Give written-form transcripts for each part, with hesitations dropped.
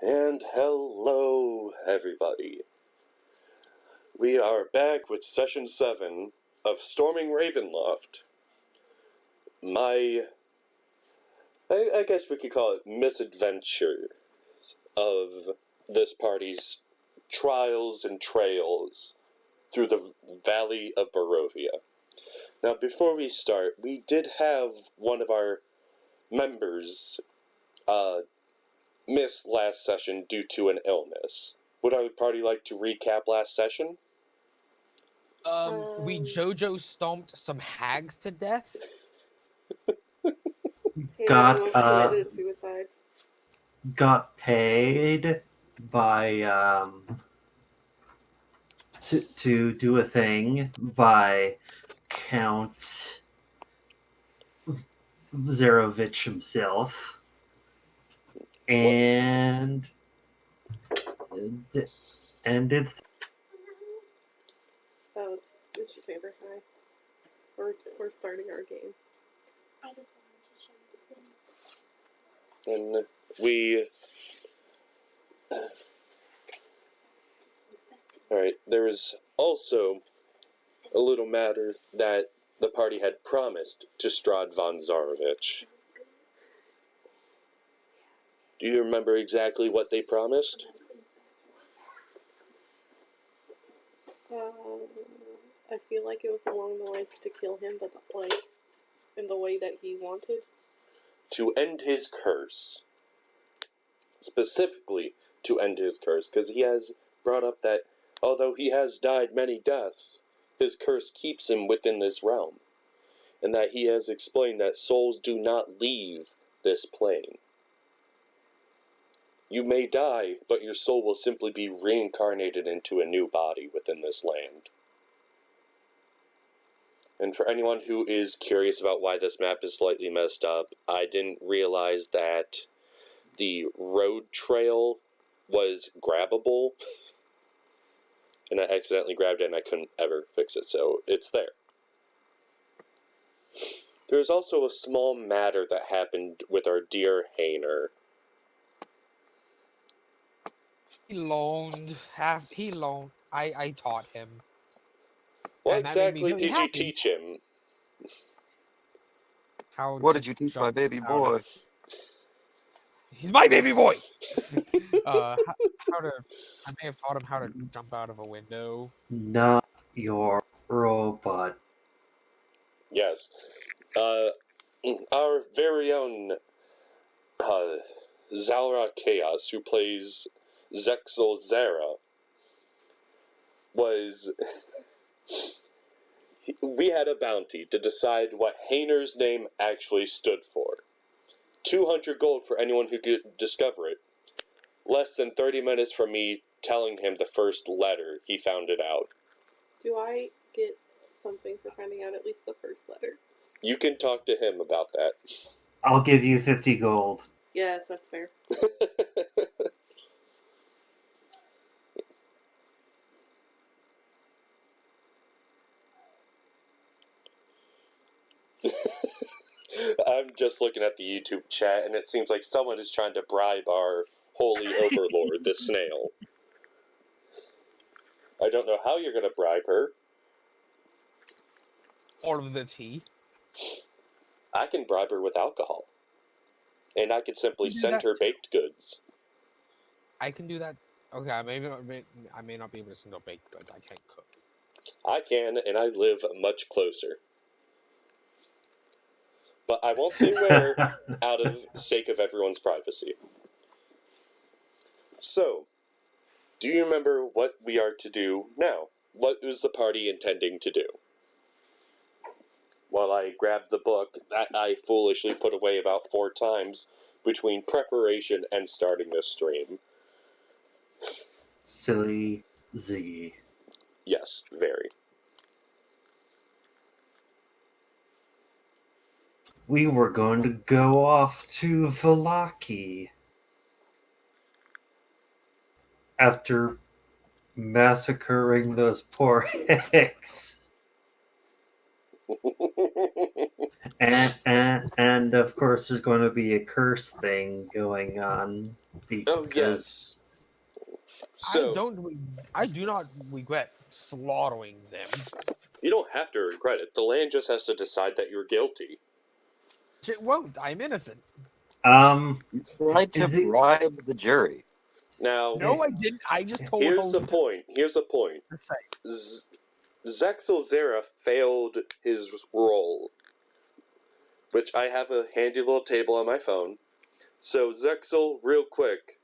And hello, everybody. We are back with Session 7 of Storming Ravenloft. I guess we could call it misadventure of this party's trials and trails through the Valley of Barovia. Now, before we start, we did have one of our members miss last session due to an illness. Would our party like to recap last session? We JoJo stomped some hags to death. Committed suicide. Got paid by to do a thing by Count Zarovich himself, and it's Oh, it's just Amber. Hi. We're starting our game. I just wanted to show you the things. And we... Alright, there is also a little matter that the party had promised to Strahd von Zarovich. Do you remember exactly what they promised? I feel like it was along the lines to kill him, but like in the way that he wanted. To end his curse. Specifically, to end his curse, because he has brought up that although he has died many deaths, his curse keeps him within this realm, and that he has explained that souls do not leave this plane. You may die, but your soul will simply be reincarnated into a new body within this land. And for anyone who is curious about why this map is slightly messed up, I didn't realize that the road trail was grabbable, and I accidentally grabbed it and I couldn't ever fix it, so it's there. There's also a small matter that happened with our dear Hainer. He loaned. I taught him. What And that made me exactly really did you happy. teach him? What did you teach my baby boy? He's my baby boy! I may have taught him how to jump out of a window. not your robot. Yes. Our very own Zalra Chaos, who plays Zexel Zara, was... We had a bounty to decide what Hainer's name actually stood for. 200 gold for anyone who could discover it. Less than 30 minutes from me telling him the first letter, he found it out. Do I get something for finding out at least the first letter? You can talk to him about that. I'll give you 50 gold. Yes, that's fair. I'm just looking at the YouTube chat, and it seems like someone is trying to bribe our holy overlord, the snail. I don't know how you're going to bribe her. All of the tea. I can bribe her with alcohol. And I could simply send her baked goods. I can do that. Okay, I may not be able to send her baked goods. I can't cook. I can, and I live much closer. But I won't say where, out of sake of everyone's privacy. So, do you remember what we are to do now? What is the party intending to do? While I grabbed the book that I foolishly put away about 4 times between preparation and starting this stream. Silly Ziggy. Yes, very. We were going to go off to Valaki after massacring those poor hicks. And of course there's going to be a curse thing going on Oh, Because yes. So, I do not regret slaughtering them. you don't have to regret it. The land just has to decide that you're guilty. It won't. I'm innocent. You tried to Is it- bribe the jury. Now, No, I didn't. I just told here's the Holmes point. Here's the point. to say. Zexel Zera failed his role, which I have a handy little table on my phone. So, Zexel, real quick,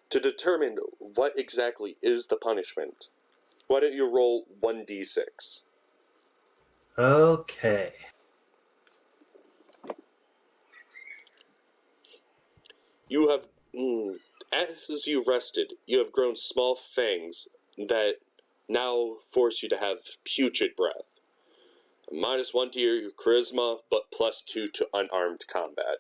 to determine what exactly is the punishment, why don't you roll 1d6? okay. You have, as you rested, you have grown small fangs that now force you to have putrid breath. -1 to your charisma, but +2 to unarmed combat.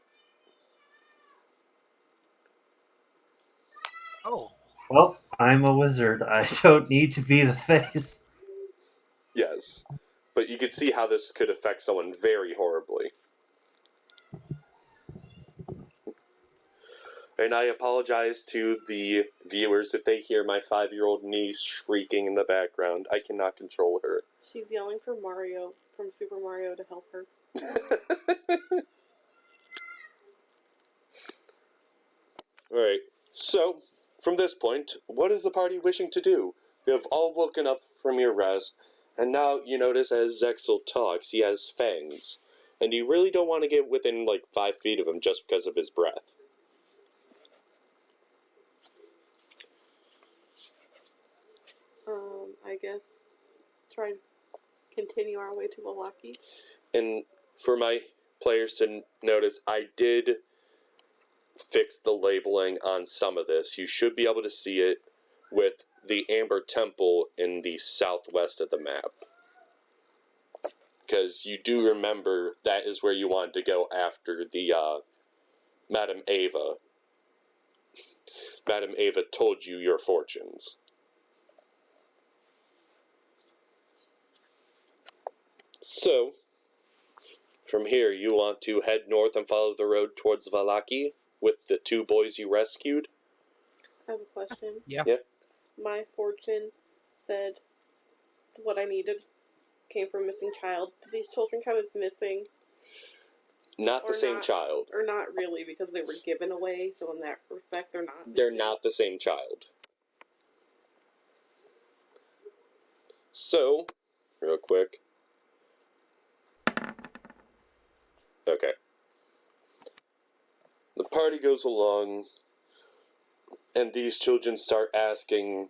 Oh, Well, I'm a wizard. I don't need to be the face. Yes. But you could see how this could affect someone very horribly. And I apologize to the viewers if they hear my 5-year-old niece shrieking in the background. I cannot control her. She's yelling for Mario from Super Mario to help her. Alright, so, from this point, what is the party wishing to do? You have all woken up from your rest, and now you notice as Zexel talks, he has fangs. And you really don't want to get within, 5 feet of him just because of his breath. I guess try to continue our way to Valaki. And for my players to notice, I did fix the labeling on some of this. You should be able to see it with the Amber Temple in the southwest of the map. Because you do remember that is where you wanted to go after the Madame Ava. Madame Ava told you your fortunes. So, from here, you want to head north and follow the road towards Valaki with the 2 boys you rescued? I have a question. yeah. Yeah. My fortune said what I needed came from missing child. Do these children count as missing? Not the Or same not. child. Or not really, because they were given away, so in that respect they're not. They're not the same child. So, real quick. Okay. The party goes along, and these children start asking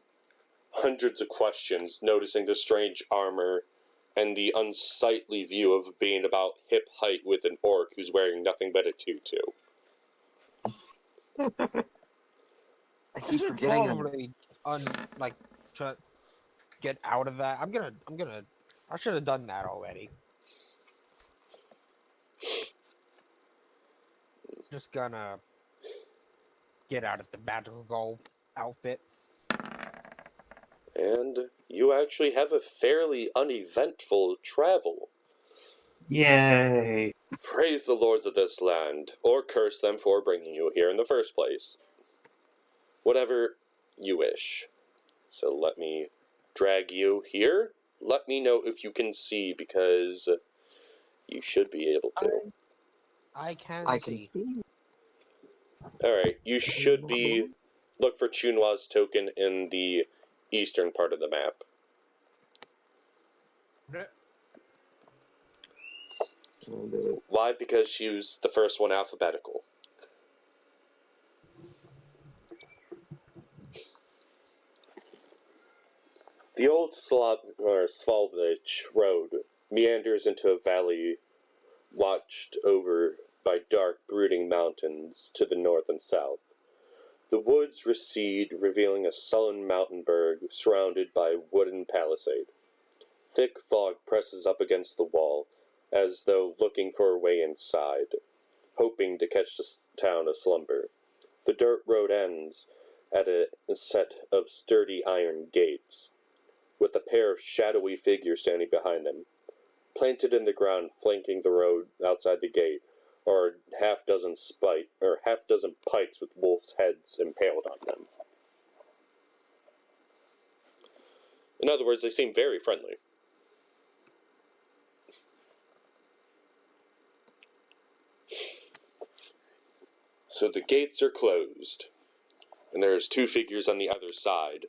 hundreds of questions, noticing the strange armor and the unsightly view of being about hip height with an orc who's wearing nothing but a tutu. I I keep should forgetting. probably try get out of that. I should have done that already. Just gonna get out of the magical golf outfit. And you actually have a fairly uneventful travel. Yay. Praise the lords of this land, or curse them for bringing you here in the first place. Whatever you wish. So let me drag you here. Let me know if you can see, because you should be able to. I can I can see. see. Alright, you should be... Look for Chunwa's token in the eastern part of the map. Why? Because she was the first one alphabetical. The old Svalvich road meanders into a valley watched over by dark, brooding mountains to the north and south. The woods recede, revealing a sullen mountain berg surrounded by a wooden palisade. Thick fog presses up against the wall, as though looking for a way inside, hoping to catch the town aslumber. The dirt road ends at a set of sturdy iron gates, with a pair of shadowy figures standing behind them. Planted in the ground flanking the road outside the gate or half dozen pikes with wolves' heads impaled on them. In other words, they seem very friendly. So the gates are closed, and there's two figures on the other side.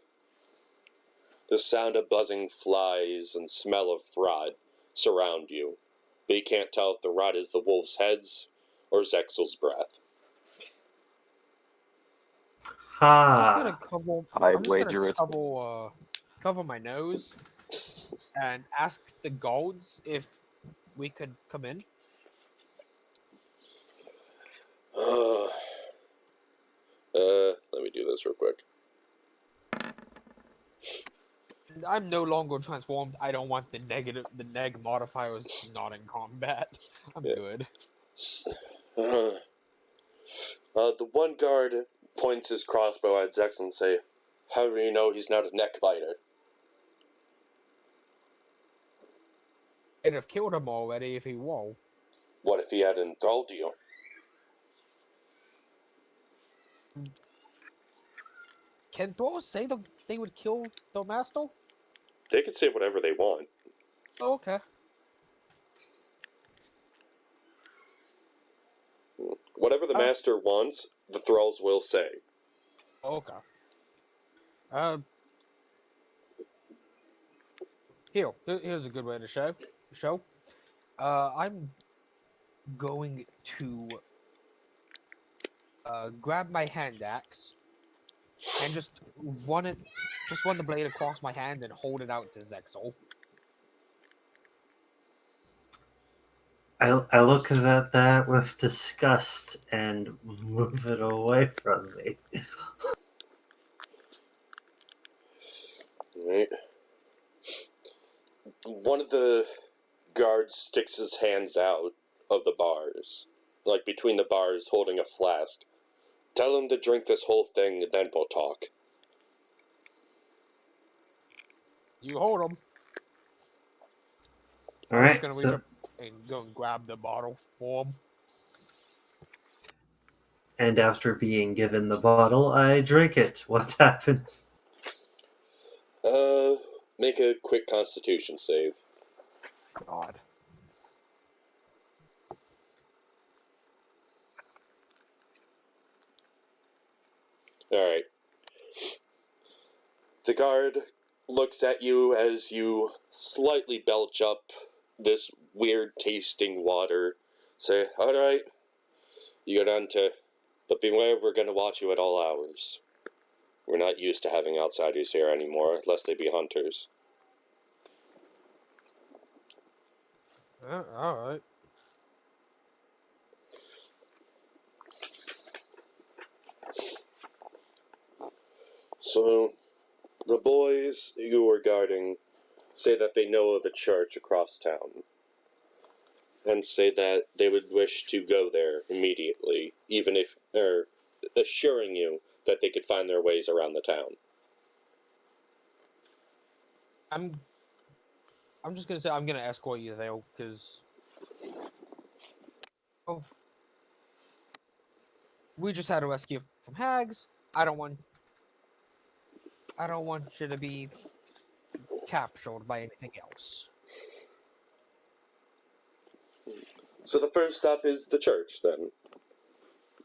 The sound of buzzing flies and smell of rot surround you, but you can't tell if the rot is the wolves' heads or Zexel's breath. I'm just gonna Ha! cover. I I'm just gonna wager it's cover my nose and ask the guards if we could come in. Let me do this real quick. And I'm no longer transformed. I don't want the neg modifier is not in combat. I'm Yeah. good. The one guard points his crossbow at Zexel and say, "How do you know he's not a neck biter?" I'd have killed him already if he were. What if he had enthralled you? Can Thor say they would kill the master? They can say whatever they want. Oh, okay. Whatever the master wants, the thralls will say. Okay. Here's a good way to show. I'm going to grab my hand axe and just run the blade across my hand and hold it out to Zexel. I look at that with disgust and move it away from me. Right. One of the guards sticks his hands out of the bars, like between the bars, holding a flask. Tell him to drink this whole thing, and then we'll talk. You hold him. All I'm right. just gonna reach So, up and go and grab the bottle for him. and after being given the bottle, I drink it. What happens? Make a quick Constitution save. God. Alright. The guard looks at you as you slightly belch up this weird tasting water. Say, "Alright, you go down to... But beware, we're going to watch you at all hours. We're not used to having outsiders here anymore, unless they be hunters." All right. So, the boys you are guarding say that they know of a church across town, and say that they would wish to go there immediately, even if, assuring you that they could find their ways around the town. I'm just gonna say I'm gonna escort you there because we just had a rescue from hags. I don't want you to be captured by anything else. So the first stop is the church, then.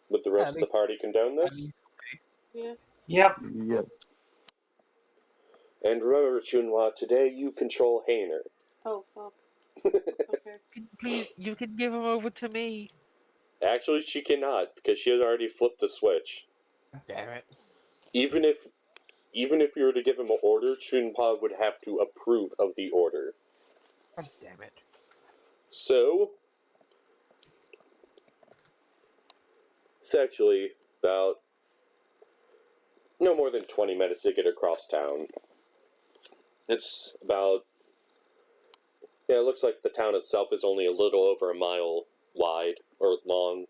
Would the rest of the party condone this? Yeah. Yep. yes. And remember, Chunhua, today you control Hainer. Oh, fuck. Okay. Please, you can give him over to me. Actually, she cannot, because she has already flipped the switch. Damn it. Even if you were to give him an order, Chunhua would have to approve of the order. God damn it. So, it's actually about no more than 20 minutes to get across town. It's about... Yeah, it looks like the town itself is only a little over a mile wide, or long.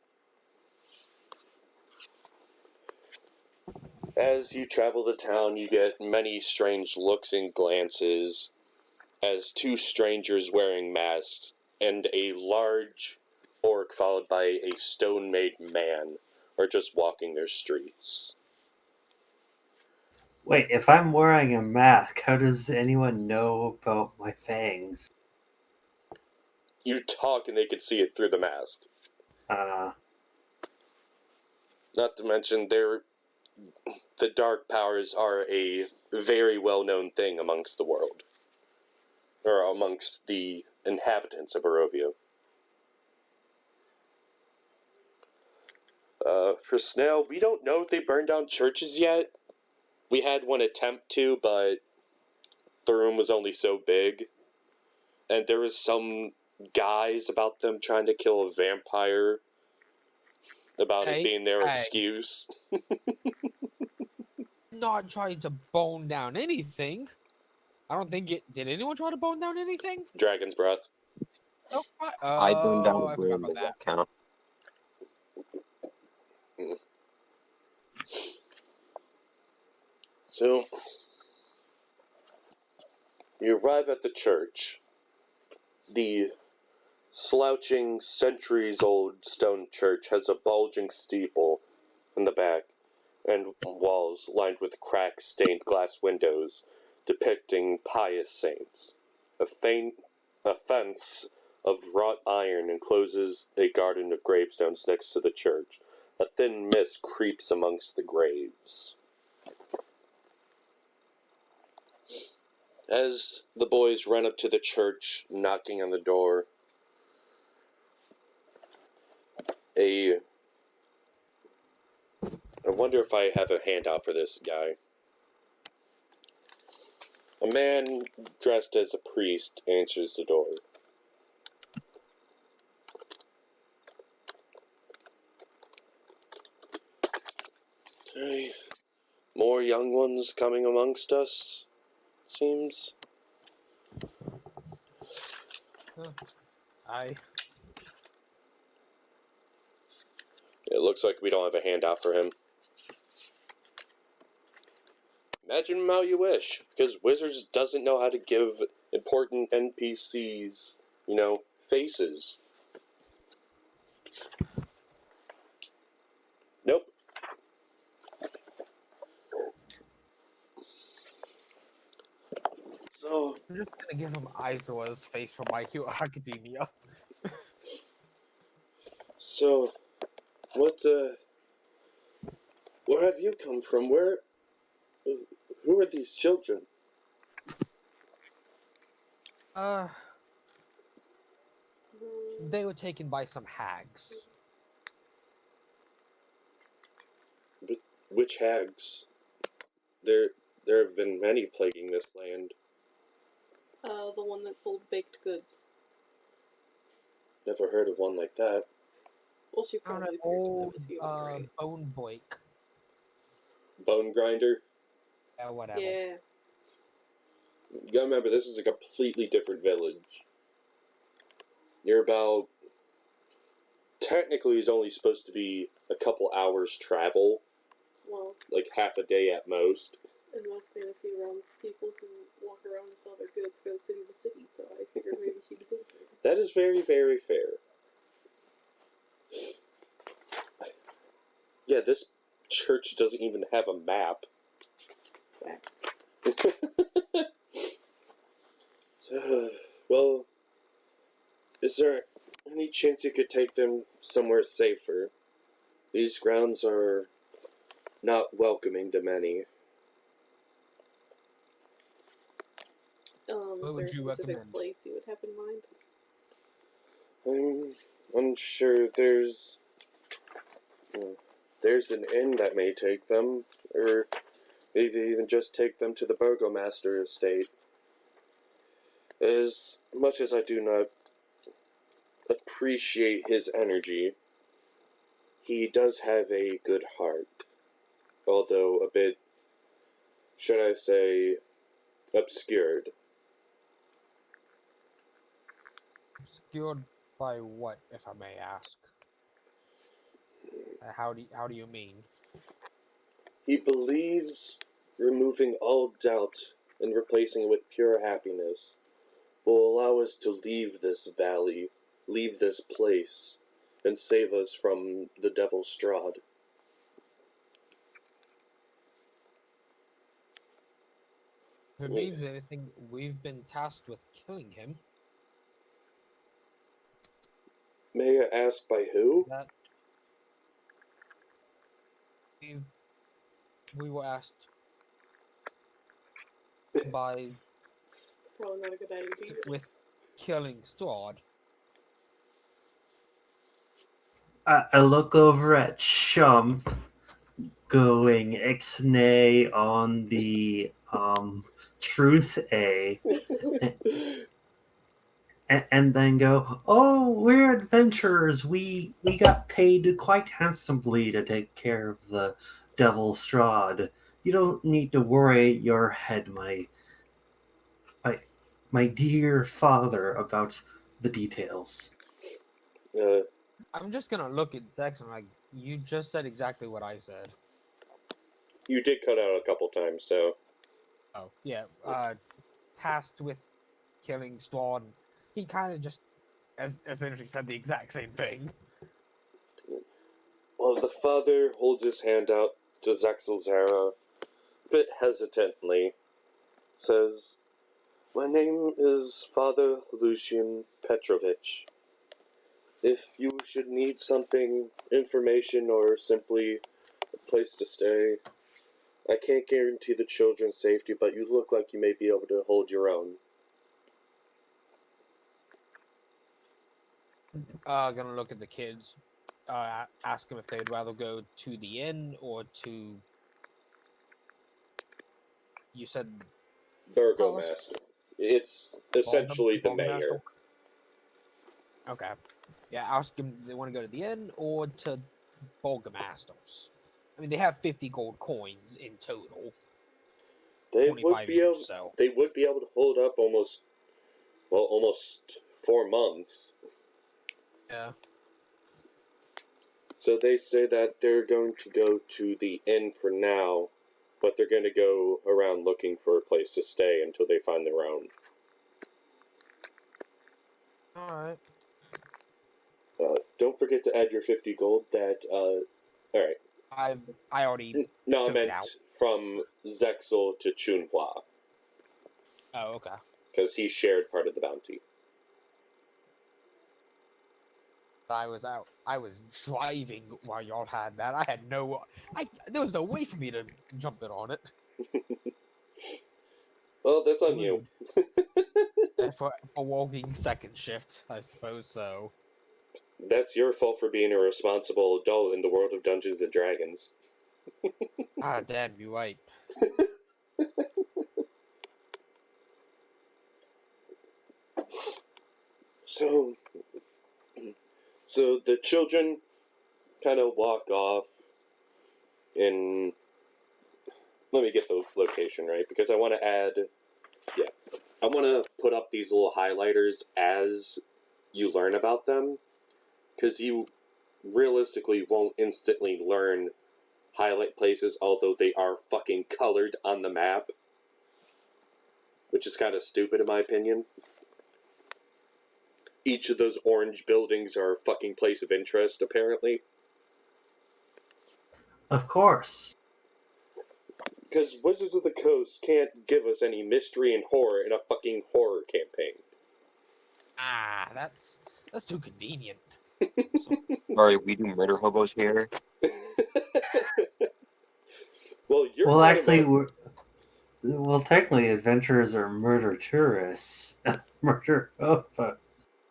As you travel the town, you get many strange looks and glances as two strangers wearing masks and a large orc followed by a stone-made man are just walking their streets. Wait, if I'm wearing a mask, how does anyone know about my fangs? You talk and they can see it through the mask. Not to mention, the dark powers are a very well-known thing amongst the world. Or amongst the inhabitants of Barovia. For Snail, we don't know if they burned down churches yet. We had one attempt to, but the room was only so big. And there was some guys about them trying to kill a vampire. About it being their excuse. Not trying to bone down anything. I don't think it. Did anyone try to bone down anything? Dragon's breath. Oh, I burned down I a forgot room. about Does that. that count? So, you arrive at the church. The slouching, centuries-old stone church has a bulging steeple in the back, and walls lined with cracked, stained glass windows depicting pious saints. A fence of wrought iron encloses a garden of gravestones next to the church. A thin mist creeps amongst the graves. As the boys run up to the church, knocking on the door, I wonder if I have a handout for this guy. A man dressed as a priest answers the door. Hey, more young ones coming amongst us, seems. It looks like we don't have a handout for him. Imagine him how you wish, because Wizards doesn't know how to give important NPCs, faces. Nope. So, I'm just gonna give him Aizawa's face from My Hero Academia. where have you come from? Who are these children? They were taken by some hags. Which hags? There have been many plaguing this land. The one that sold baked goods. Never heard of one like that. Well, she On probably an figured old it was human, right? bone boik. Bone grinder? Whatever. Yeah. You gotta remember, this is a completely different village. You're about... Technically, it's only supposed to be a couple hours travel. Well, Like half a day at most. in most fantasy realms, people who walk around and sell their goods go city to city, so I figured maybe she'd do it. That is very, very fair. Yeah, this church doesn't even have a map. Well, is there any chance you could take them somewhere safer? These grounds are not welcoming to many. What would Is there you a specific recommend? place you would have in mind? I'm sure there's an inn that may take them, or maybe even just take them to the Burgomaster estate. As much as I do not appreciate his energy, he does have a good heart, although a bit, should I say, obscured. Obscured by what, if I may ask? How do you mean? He believes removing all doubt and replacing it with pure happiness will allow us to leave this valley, leave this place, and save us from the Devil's Strahd. If it means anything, we've been tasked with killing him. May I ask by who? That we were asked by Probably not a good idea. with killing Strahd. I look over at Shump going ixnay on the truth A, and then go, "Oh, we're adventurers. We got paid quite handsomely to take care of the Devil's Strahd. You don't need to worry your head, my dear father, about the details." I'm just gonna look at Zex and like, you just said exactly what I said. You did cut out a couple times, so... Oh, yeah. Tasked with killing Strahd. He kind of just essentially said the exact same thing. Well, the father holds his hand out to Zexelzara, a bit hesitantly, says, "My name is Father Lucian Petrovich. If you should need something, information, or simply a place to stay, I can't guarantee the children's safety, but you look like you may be able to hold your own." Gonna look at the kids. Ask them if they'd rather go to the inn or to. You said Burgomaster. It's essentially the Burgomaster? mayor. Okay. Yeah, ask them if they want to go to the inn or to Burgomasters. I mean, they have 50 gold coins in total. They would 25 be able. each, so. They would be able to hold up almost 4 months. Yeah. So they say that they're going to go to the inn for now, but they're going to go around looking for a place to stay until they find their own. Alright. Don't forget to add your 50 gold. Alright. I already. No, I took it meant out. from Zexel to Chunhua, Oh, okay. because he shared part of the bounty. I was out. I was driving while y'all had that. I had no. There was no way for me to jump in on it. Well, that's on you. for walking second shift, I suppose so. That's your fault for being a responsible adult in the world of Dungeons and Dragons. Ah, damn, you're right. So the children kind of walk off in... Let me get the location right, because I want to add... Yeah. I want to put up these little highlighters as you learn about them, because you realistically won't instantly learn highlight places, although they are fucking colored on the map, which is kind of stupid in my opinion. Each of those orange buildings are a fucking place of interest, apparently. Of course. Because Wizards of the Coast can't give us any mystery and horror in a fucking horror campaign. Ah, that's too convenient. Sorry, we do murder hobos here. Well, you're Well, not actually, allowed... technically, adventurers are murder tourists. Murder hobos.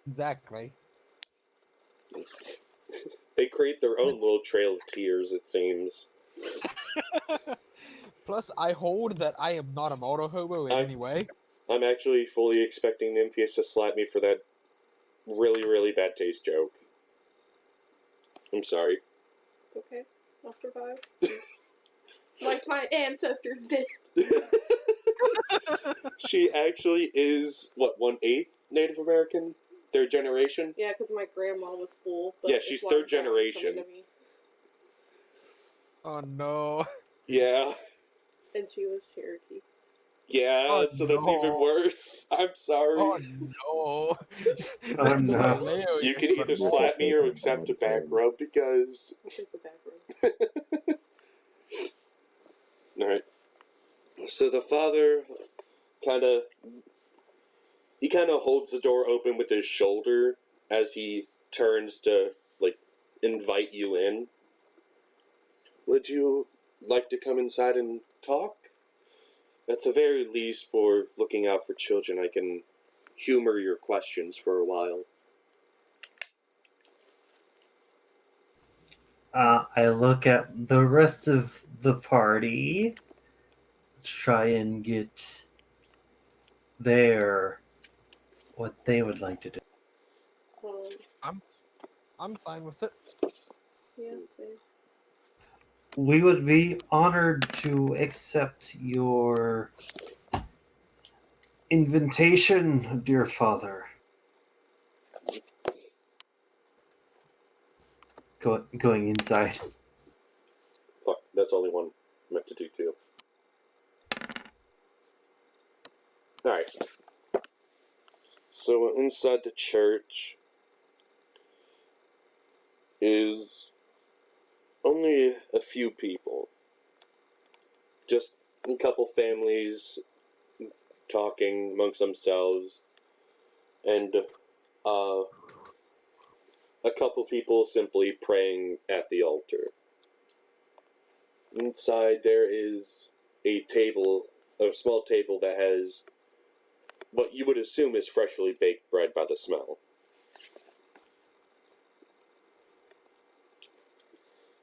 Exactly. They create their own little trail of tears, it seems. Plus, I hold that I am not a motor hobo in any way. I'm actually fully expecting Nympheus to slap me for that really, really bad taste joke. I'm sorry. Okay, I'll survive. Like my ancestors did. She actually is, 1/8 Native American? Third generation? Yeah, because my grandma was full. But Yeah, it's she's why third it's always generation. coming to me. Oh no. Yeah. And she was Cherokee. Yeah, Oh, so that's even no. worse. I'm sorry. Oh no! Oh, That's no. hilarious. You can either but Yes, slap I me think or I'm accept a bad back friend. rub because. I'll take the back row. Alright. So the father kind of. He kind of holds the door open with his shoulder as he turns to, like, invite you in. Would you like to come inside and talk? At the very least, for looking out for children, I can humor your questions for a while. I look at the rest of the party, try and get what they would like to do. I'm fine with it. Yeah, same. We would be honored to accept your invitation, dear father. Going inside. Fuck, that's only one I meant to do too. Alright. So inside the church is only a few people. Just a couple families talking amongst themselves, and a couple people simply praying at the altar. Inside there is a small table that has what you would assume is freshly baked bread by the smell.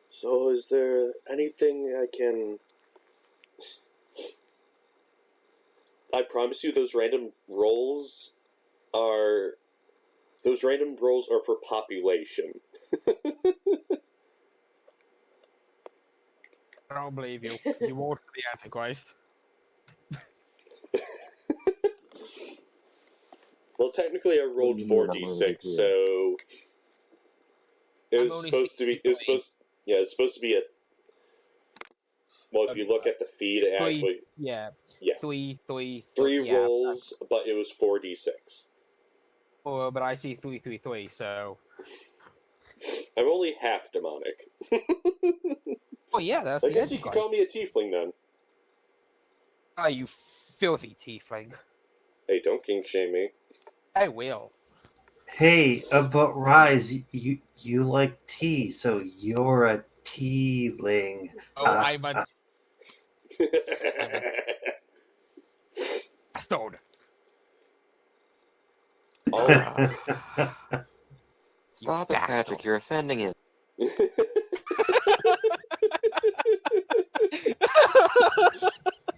So is there anything I can... I promise you those random rolls are for population. I don't believe you. You vote for the Antichrist. Well, technically I What rolled do you mean I'm really 4d6, here? so it I'm was only supposed to be. It's supposed to be a. Well, if you look at the feed, it Three. actually Yeah. Yeah. Three. Yeah. rolls, but it was 4d6. Oh, but I see 333. So. I'm only half demonic. Oh yeah, that's I the guess you could Antichrist. call me a tiefling then. Ah, you filthy tiefling. Hey, don't kink shame me. I will. Hey, but Rise, you like tea, so you're a tealing. Oh, I'm a bastard. Oh. Stop it, Patrick. bastard. You're offending him.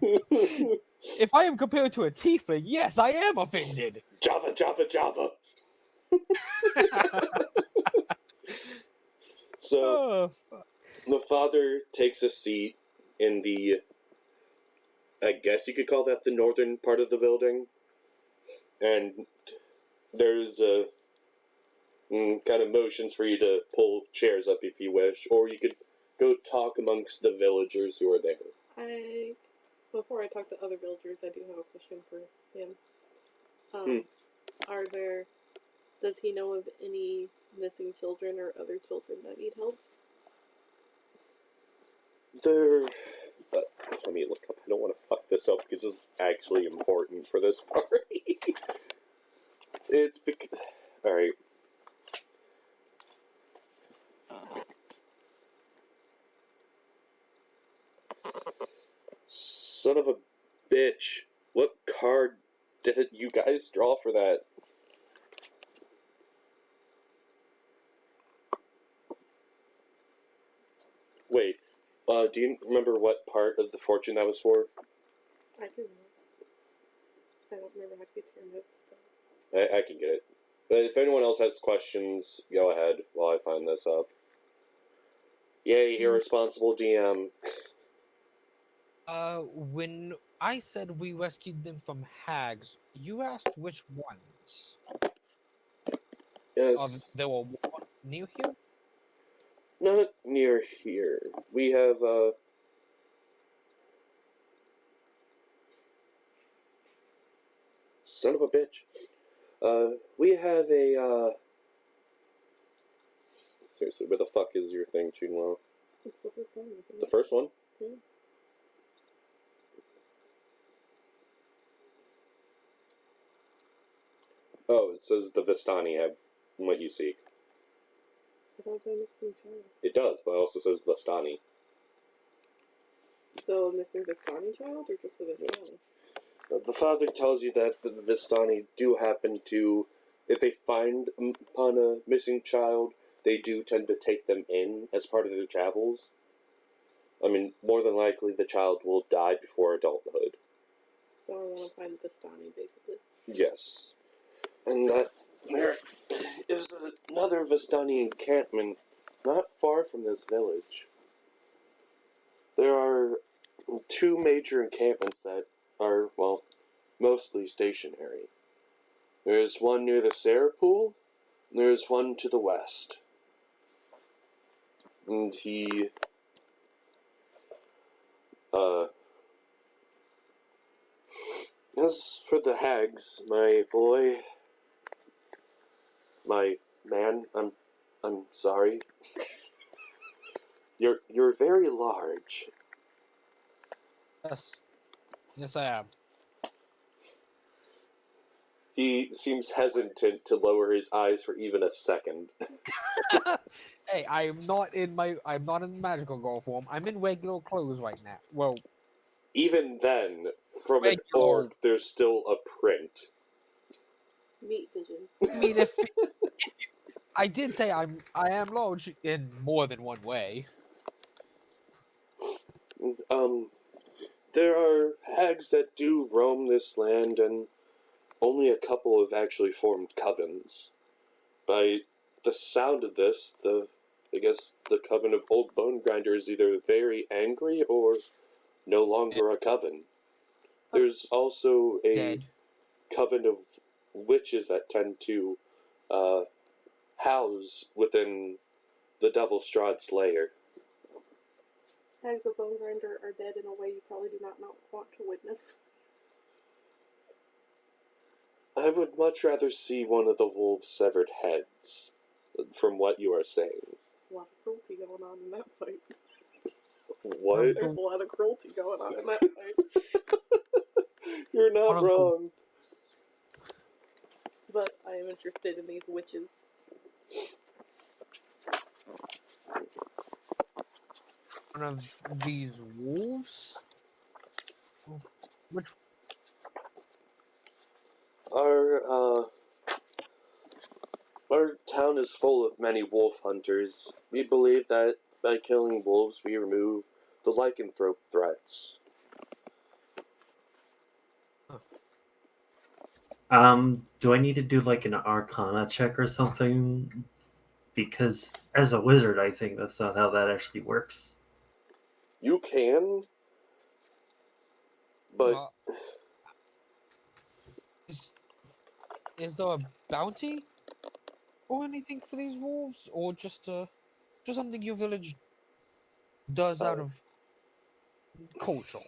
If I am compared to a tiefling, yes, I am offended. Java, Java, Java. So Oh, the father takes a seat in the, I guess you could call that the northern part of the building, and there's a kind of motions for you to pull chairs up if you wish, or you could go talk amongst the villagers who are there. Before I talk to other villagers, I do have a question for him. Does he know of any missing children or other children that need help? There. Let me look up. I don't want to fuck this up because this is actually important for this party. It's because. Alright. Son of a bitch. What card did you guys draw for that? Wait. Do you remember what part of the fortune that was for? I do know. I don't remember how to get to your notes. I can get it. But if anyone else has questions, go ahead while I find this up. Yay, irresponsible GM. When I said we rescued them from hags, you asked which ones? Yes. There were one near here? Not near here. We have, son of a bitch. We have a, Seriously, where the fuck is your thing, Chunwo? It's the first one, isn't The it? first one? Yeah. Oh, it says the Vistani have what you seek. I thought it was a missing child. It does, but it also says Vistani. So a missing Vistani child, or just the Vistani? The father tells you that the Vistani do happen to, if they find upon a missing child, they do tend to take them in as part of their travels. I mean, more than likely the child will die before adulthood. So I want to find the Vistani, basically. Yes. And that there is another Vistani encampment not far from this village. There are two major encampments that are, well, mostly stationary. There's one near the Sarah Pool, and there's one to the west. And as for the hags, my boy, my man, I'm sorry. You're very large. Yes. Yes, I am. He seems hesitant to lower his eyes for even a second. Hey, I'm not in magical girl form. I'm in regular clothes right now. Well, Even then, from an regular. orc, there's still a print. Meat vision. I mean, if I did say I am large in more than one way. There are hags that do roam this land, and only a couple have actually formed covens. By the sound of this, I guess the coven of Old Bone Grinder is either very angry or no longer a coven. There's also a Dead. coven of witches that tend to house within the Devil Strahd's lair. Hags of Bone Grinder are dead in a way you probably do not want to witness. I would much rather see one of the wolves' severed heads, from what you are saying. A lot of cruelty going on in that fight. What? There's a lot of cruelty going on in that fight. You're not wrong. But I am interested in these witches. One of these wolves? Which Our town is full of many wolf hunters. We believe that by killing wolves, we remove the lycanthrope threats. Do I need to do like an Arcana check or something? Because as a wizard, I think that's not how that actually works. You can, but is there a bounty or anything for these wolves, or just something your village does out of culture?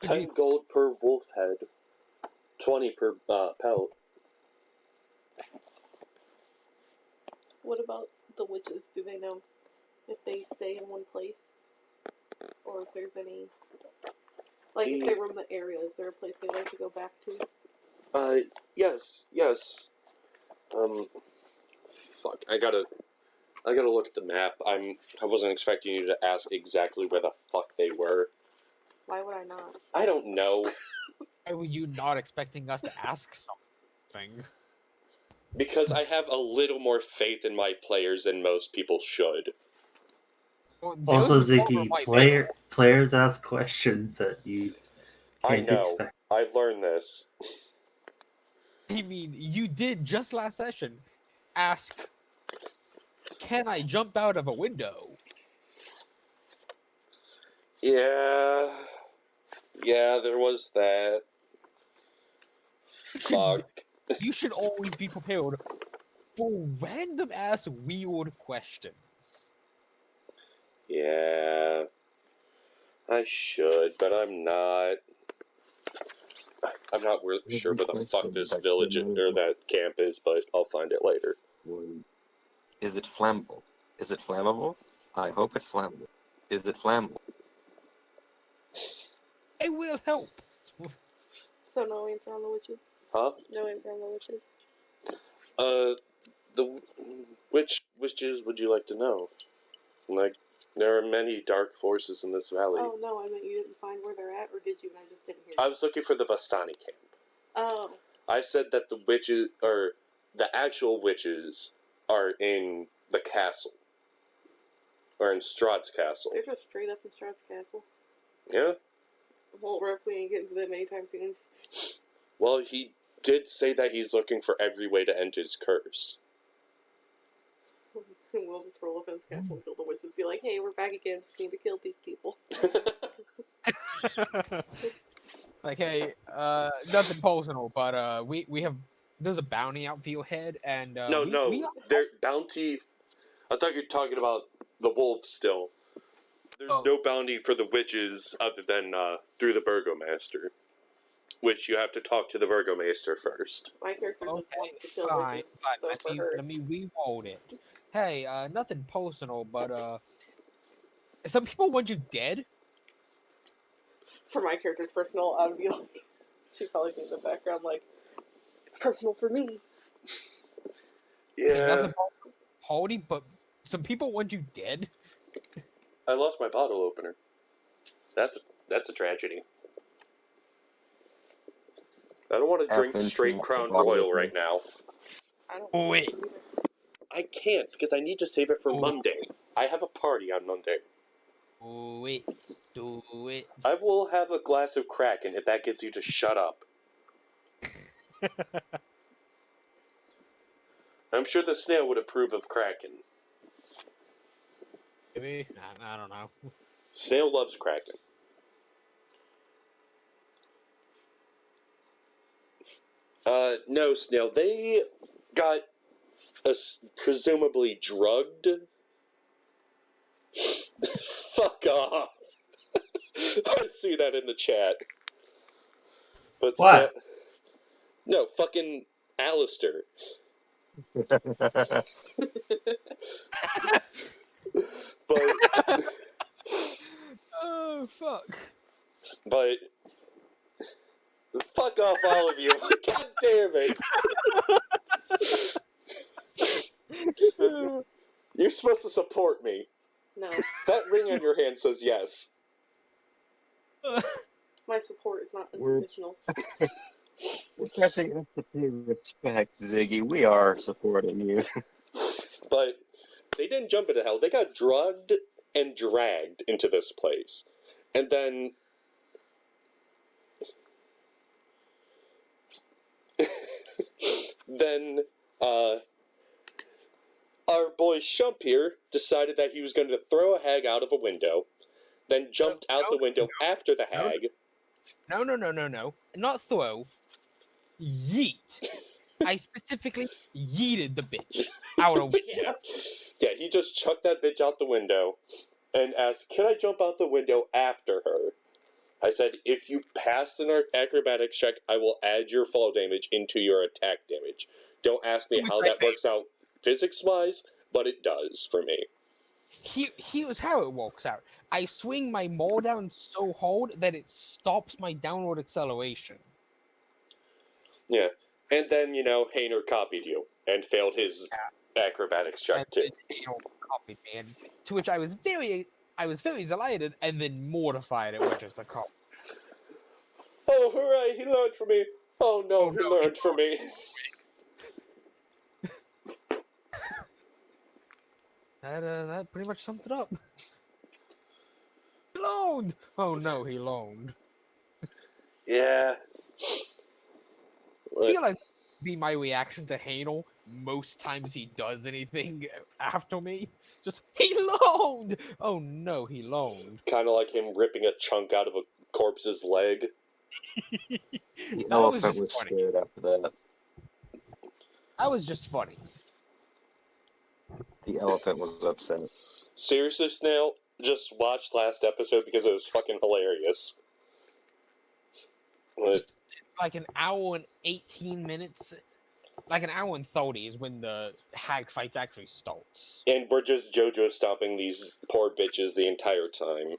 10 gold per wolf head, 20 per pelt. What about the witches? Do they know if they stay in one place? Or if there's any... Like, if they roam the area, is there a place they like to go back to? Yes. Fuck, I gotta look at the map. I wasn't expecting you to ask exactly where the fuck they were. Why would I not? I don't know. Why were you not expecting us to ask something? Because I have a little more faith in my players than most people should. Well, Also, those who follow Ziggy, players ask questions that you can't I know. expect. I learned this. I mean, you did just last session ask, "Can I jump out of a window?" Yeah, there was that. Fuck. You should always be prepared for random ass weird questions. Yeah, I should, but I'm not. I'm not sure where the fuck this village or that camp is, but I'll find it later. Is it flammable? Is it flammable? I hope it's flammable. Is it flammable? It will help. So no answer on the witches? Huh? No answer on the witches? Which witches would you like to know? Like, there are many dark forces in this valley. Oh, no, I meant you didn't find where they're at, or did you and I just didn't hear I you? was looking for the Vastani camp. Oh. I said that the witches, or the actual witches, are in the castle. Or in Strahd's castle. They're just straight up in Strahd's castle. Yeah? Well, rough, we ain't getting to them anytime soon. Well, he did say that he's looking for every way to end his curse. We'll just roll up in his castle and kill the witches. Be like, hey, we're back again. Just need to kill these people. Like, hey, nothing personal, but we have there's a bounty out for your head, and we their bounty. I thought you were talking about the wolves still. There's no bounty for the witches other than through the Burgomaster, which you have to talk to the Burgomaster first. My character just wants to kill fine, witches. fine. So for her, Let me reload it. Hey, nothing personal, but some people want you dead. for my character's personal, I would be like, she'd probably be in the background like, it's personal for me. Yeah. Nothing holy, but some people want you dead. I lost my bottle opener. That's a tragedy. I don't want to drink straight Crown Royal right now. I don't Oh, wait. either. I can't, because I need to save it for Monday. I have a party on Monday. Do it. I will have a glass of Kraken if that gets you to shut up. I'm sure the snail would approve of Kraken. Maybe I don't know. Snail loves Kraken. No, Snail. They got presumably drugged. Fuck off. I see that in the chat. But What? No, fucking Alistair. But Oh fuck. But fuck off, all of you. God damn it. You're supposed to support me. No, That ring on your hand says yes. my support is not We're- unconditional. We're pressing up to pay respect, Ziggy. We are supporting you. But they didn't jump into hell. They got drugged and dragged into this place. And then our boy Shump here decided that he was going to throw a hag out of a window, then jumped out the window after the hag. No. Not throw. Yeet. I specifically yeeted the bitch out a window. Yeah, he just chucked that bitch out the window and asked, "Can I jump out the window after her?" I said, "If you pass an acrobatics check, I will add your fall damage into your attack damage. Don't ask me how that works out physics-wise, but it does for me." Here's how it works out. I swing my maul down so hard that it stops my downward acceleration. Yeah. And then, Hayner copied you and failed his acrobatics check And too. then, copied me, and to which I was very delighted and then mortified at which is the cop. Oh, hooray, he learned from me. Oh no, he learned from me. That pretty much summed it up. He loaned! Oh no, he loaned. Yeah. I feel like that'd be my reaction to Hanel most times he does anything after me. Just, he loaned! Oh no, he loaned. Kind of like him ripping a chunk out of a corpse's leg. The was elephant just was funny. scared after that. That was just funny. The elephant was upset. Seriously, Snail, just watch last episode because it was fucking hilarious. But like an hour and 18 minutes. Like an hour and 30 is when the hag fight actually starts. And we're just JoJo stomping these poor bitches the entire time.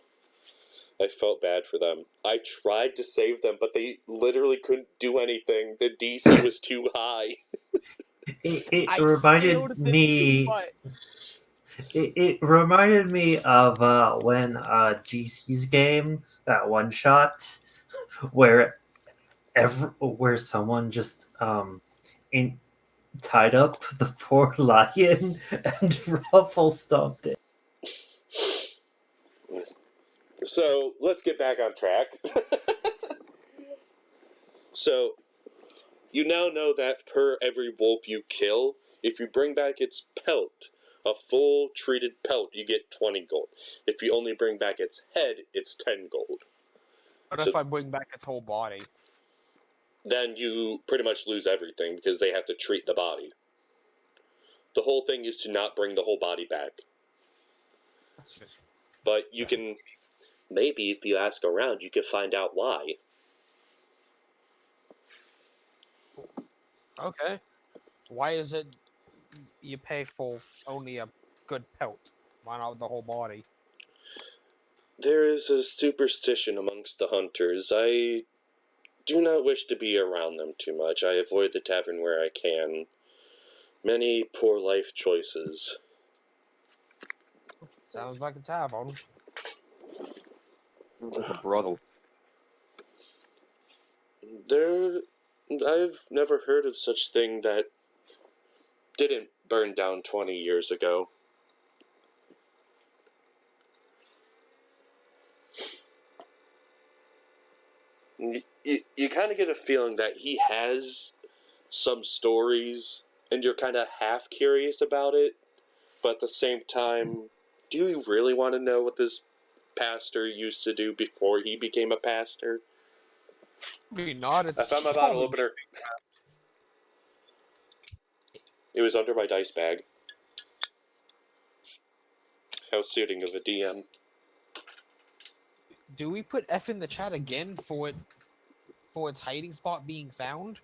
I felt bad for them. I tried to save them, but they literally couldn't do anything. The DC was too high. It I reminded scaled them too me. much. It reminded me of when GC's game, that one shot where where someone just tied up the poor lion and ruffle stomped it. So, let's get back on track. So, you now know that per every wolf you kill, if you bring back its pelt, a full treated pelt, you get 20 gold. If you only bring back its head, it's 10 gold. What So- if I bring back its whole body? Then you pretty much lose everything because they have to treat the body. The whole thing is to not bring the whole body back. That's just But you can, maybe if you ask around, you can find out why. okay. Why is it you pay for only a good pelt? Why not the whole body? There is a superstition amongst the hunters. I do not wish to be around them too much. I avoid the tavern where I can. Many poor life choices. Sounds like a tavern. Like a brothel. I've never heard of such thing that didn't burn down 20 years ago. You kind of get a feeling that he has some stories, and you're kind of half curious about it, but at the same time, do you really want to know what this pastor used to do before he became a pastor? Maybe not. It's I found my bottle opener. It was under my dice bag. How suiting of a DM. Do we put F in the chat again for its hiding spot being found?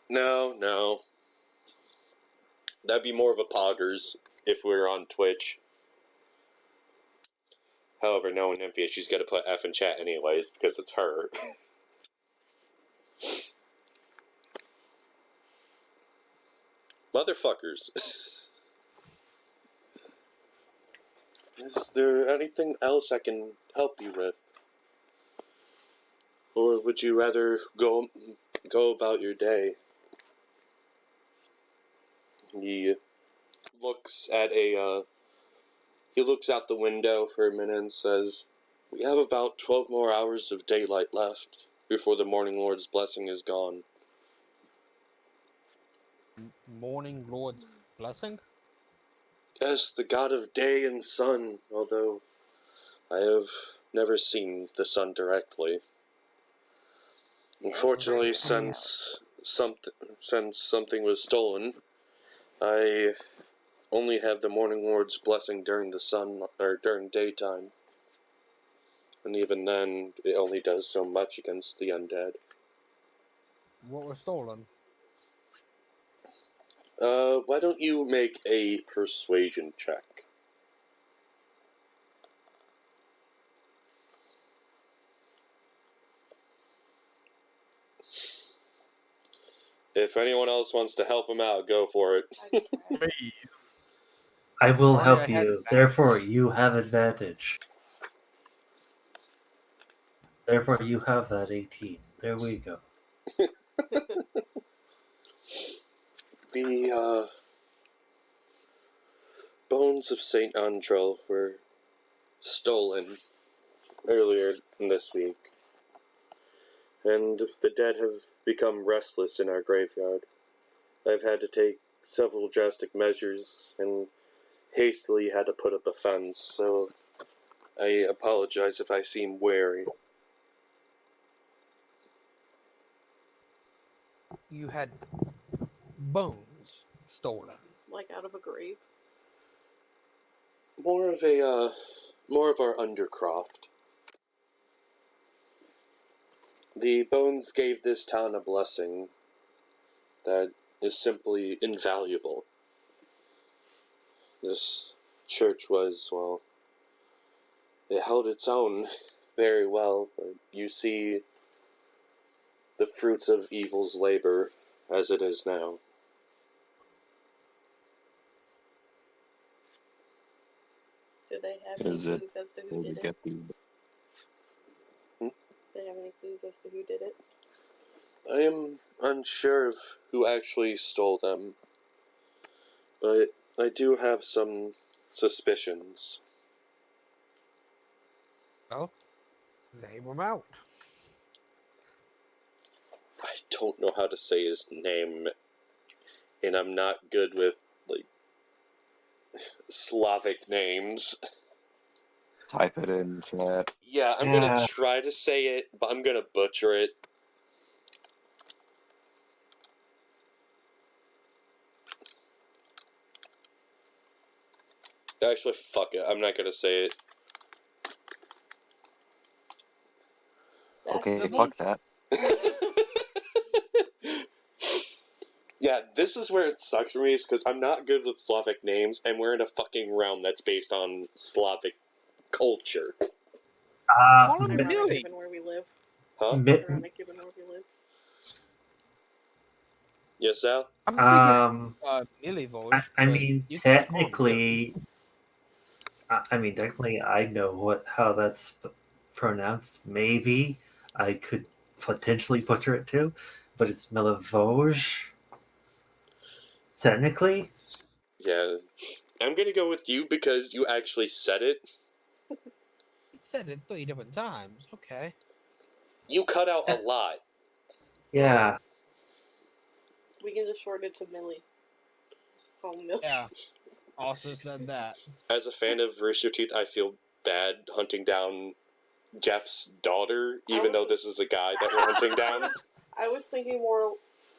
No. That'd be more of a poggers if we were on Twitch. However, knowing Nymphia, she's got to put F in chat anyways because it's her. Motherfuckers. Is there anything else I can help you with? Or would you rather go about your day? He looks at he looks out the window for a minute and says, "We have about 12 more hours of daylight left before the Morning Lord's blessing is gone." Morning Lord's blessing? Yes, the god of day and sun, although I have never seen the sun directly. Unfortunately, since something was stolen, I only have the Morning Lord's blessing during the sun or during daytime. And even then, it only does so much against the undead. What was stolen? Why don't you make a persuasion check? If anyone else wants to help him out, go for it. Please. I will Sorry, help I had you. advantage. Therefore, you have advantage. Therefore, you have that 18. There we go. The bones of Saint Andrel were stolen earlier this week, and the dead have become restless in our graveyard. I've had to take several drastic measures and hastily had to put up a fence, so I apologize if I seem wary. You had bones stolen. Like out of a grave. More of our undercroft. The bones gave this town a blessing that is simply invaluable. This church was, well, it held its own very well, but you see the fruits of evil's labor as it is now. Do they have any Is it? clues as to who Will we did it? get the? Do they have any clues as to who did it? I am unsure of who actually stole them, but I do have some suspicions. Well, name them out. I don't know how to say his name, and I'm not good with, like, Slavic names. Type it in chat. Yeah, I'm Yeah. gonna try to say it, but I'm gonna butcher it. Actually, fuck it. I'm not gonna say it. Okay, That's fuck that. Yeah, this is where it sucks for me, is because I'm not good with Slavic names, and we're in a fucking realm that's based on Slavic culture. Call him Ironic, Millie. given where we live. Huh? Ironic, given where we live. Yes, Al? I'm thinking Millie Voj. I but mean, you can just call him Millie. technically, I know how that's pronounced. Maybe I could potentially butcher it too, but it's Milivoj. Technically, Yeah. I'm gonna go with you because you actually said it. He said it 3 different times. Okay. You cut out a lot. yeah. We can just short it to Millie. Just call him Millie. Yeah. Also said that. As a fan of Rooster Teeth, I feel bad hunting down Jeff's daughter, even though this is a guy that we're hunting down. I was thinking more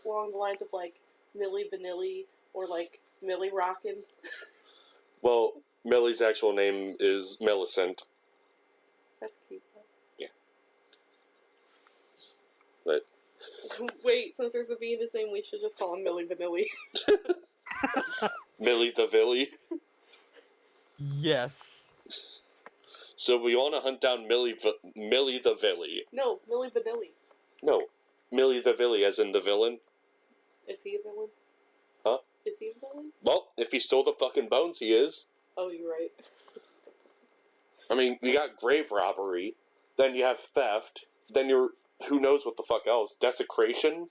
along the lines of like Millie Vanilli or like Millie Rockin'. Well, Millie's actual name is Millicent. That's cute. But Wait, since there's a V in his name, we should just call him Millie Vanilli. Millie the Villy. Yes. So we want to hunt down Millie the Villy. No, Millie Vanilli. No, Millie the Villy, as in the villain. Is he a villain? Huh? Is he a villain? Well, if he stole the fucking bones, he is. Oh, you're right. I mean, you got grave robbery, then you have theft, then you're who knows what the fuck else. Desecration?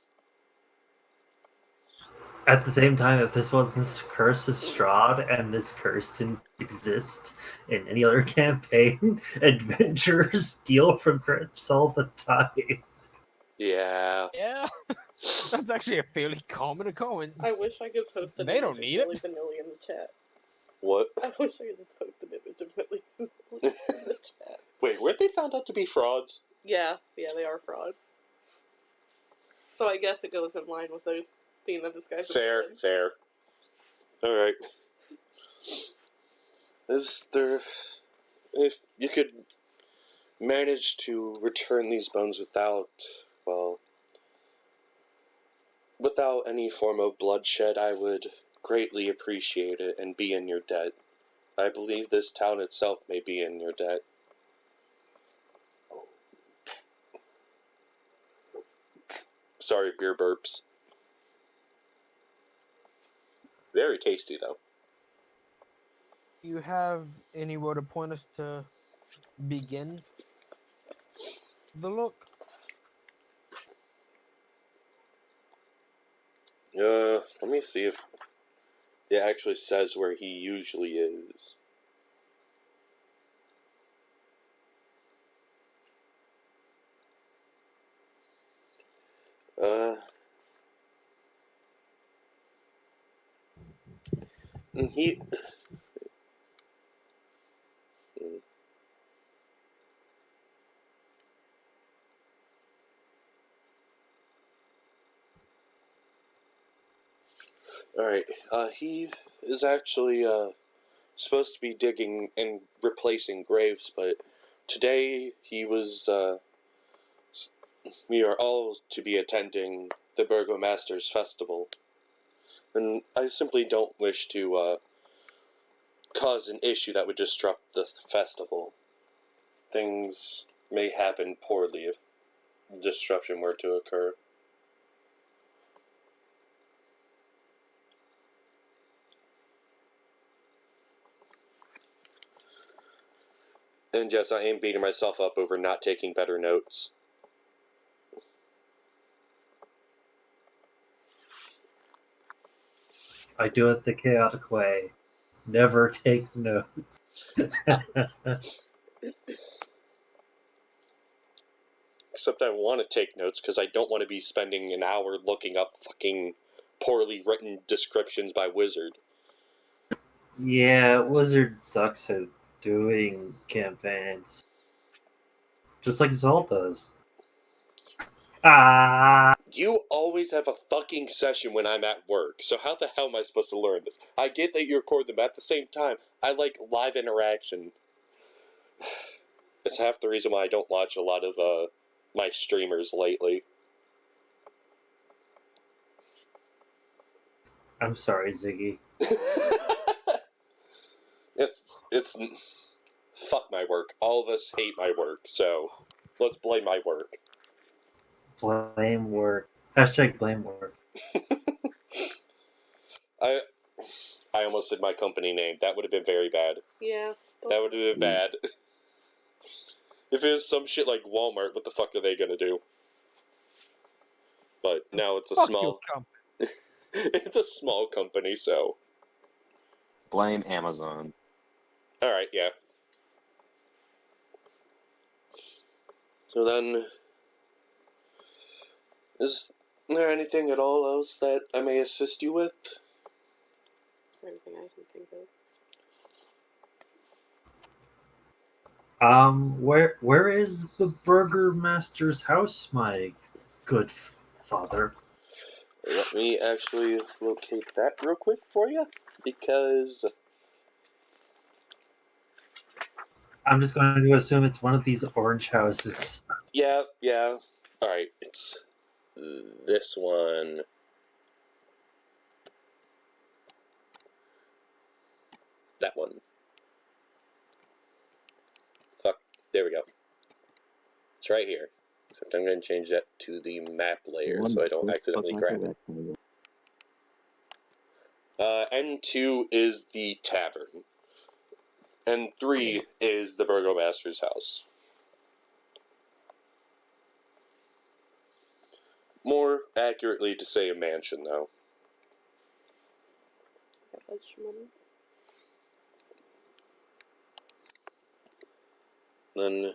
At the same time, if this wasn't Curse of Strahd and this curse didn't exist in any other campaign, adventurers steal from crypts all the time. Yeah. Yeah. That's actually a fairly common occurrence. I wish I could post an They image don't of need Millie it. Vanilli in the chat. What? I wish I could just post an image of Millie Vanilli in the chat. Wait, weren't they found out to be frauds? Yeah, they are frauds. So I guess it goes in line with the theme of this guy's Fair. Alright. Is there... If you could manage to return these bones without, well... without any form of bloodshed, I would greatly appreciate it and be in your debt. I believe this town itself may be in your debt. Sorry, beer burps. Very tasty, though. You have anywhere to point us to begin the look? Let me see if it actually says where he usually is. He... Alright, he is actually, supposed to be digging and replacing graves, but today he was, we are all to be attending the Burgomaster's Festival. And I simply don't wish to cause an issue that would disrupt the festival. Things may happen poorly if disruption were to occur. And yes, I am beating myself up over not taking better notes. I do it the chaotic way. Never take notes. Except I want to take notes because I don't want to be spending an hour looking up fucking poorly written descriptions by Wizard. Yeah, Wizard sucks at doing campaigns. Just like Zol does. Ah! You always have a fucking session when I'm at work, so how the hell am I supposed to learn this? I get that you record them, but at the same time, I like live interaction. It's half the reason why I don't watch a lot of my streamers lately. I'm sorry, Ziggy. It's fuck my work. All of us hate my work, so let's blame my work. Blame work. Hashtag blame work. I almost said my company name. That would have been very bad. Yeah. That would have been bad. If it was some shit like Walmart, what the fuck are they gonna do? But now it's a Fuck small... your company. It's a small company, so... Blame Amazon. Alright, yeah. So then... Is there anything at all else that I may assist you with? Everything I can think of. Where is the Burgermaster's house, my good father? Let me actually locate that real quick for you, because... I'm just going to assume it's one of these orange houses. Yeah. Alright, it's this one. That one. Fuck, there we go. It's right here. Except I'm going to change that to the map layer so I don't accidentally grab it. N2 is the tavern. N3 is the Burgomaster's house. More accurately to say a mansion, though. Got extra money. Then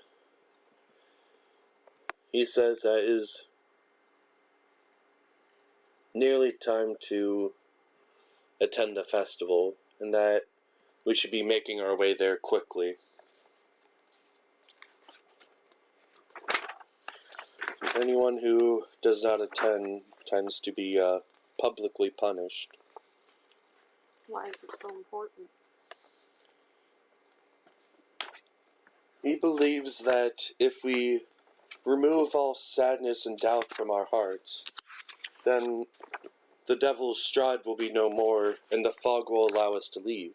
he says that is nearly time to attend the festival, and that we should be making our way there quickly. Anyone who does not attend tends to be publicly punished. Why is it so important? He believes that if we remove all sadness and doubt from our hearts, then the Devil's Strahd will be no more, and the fog will allow us to leave.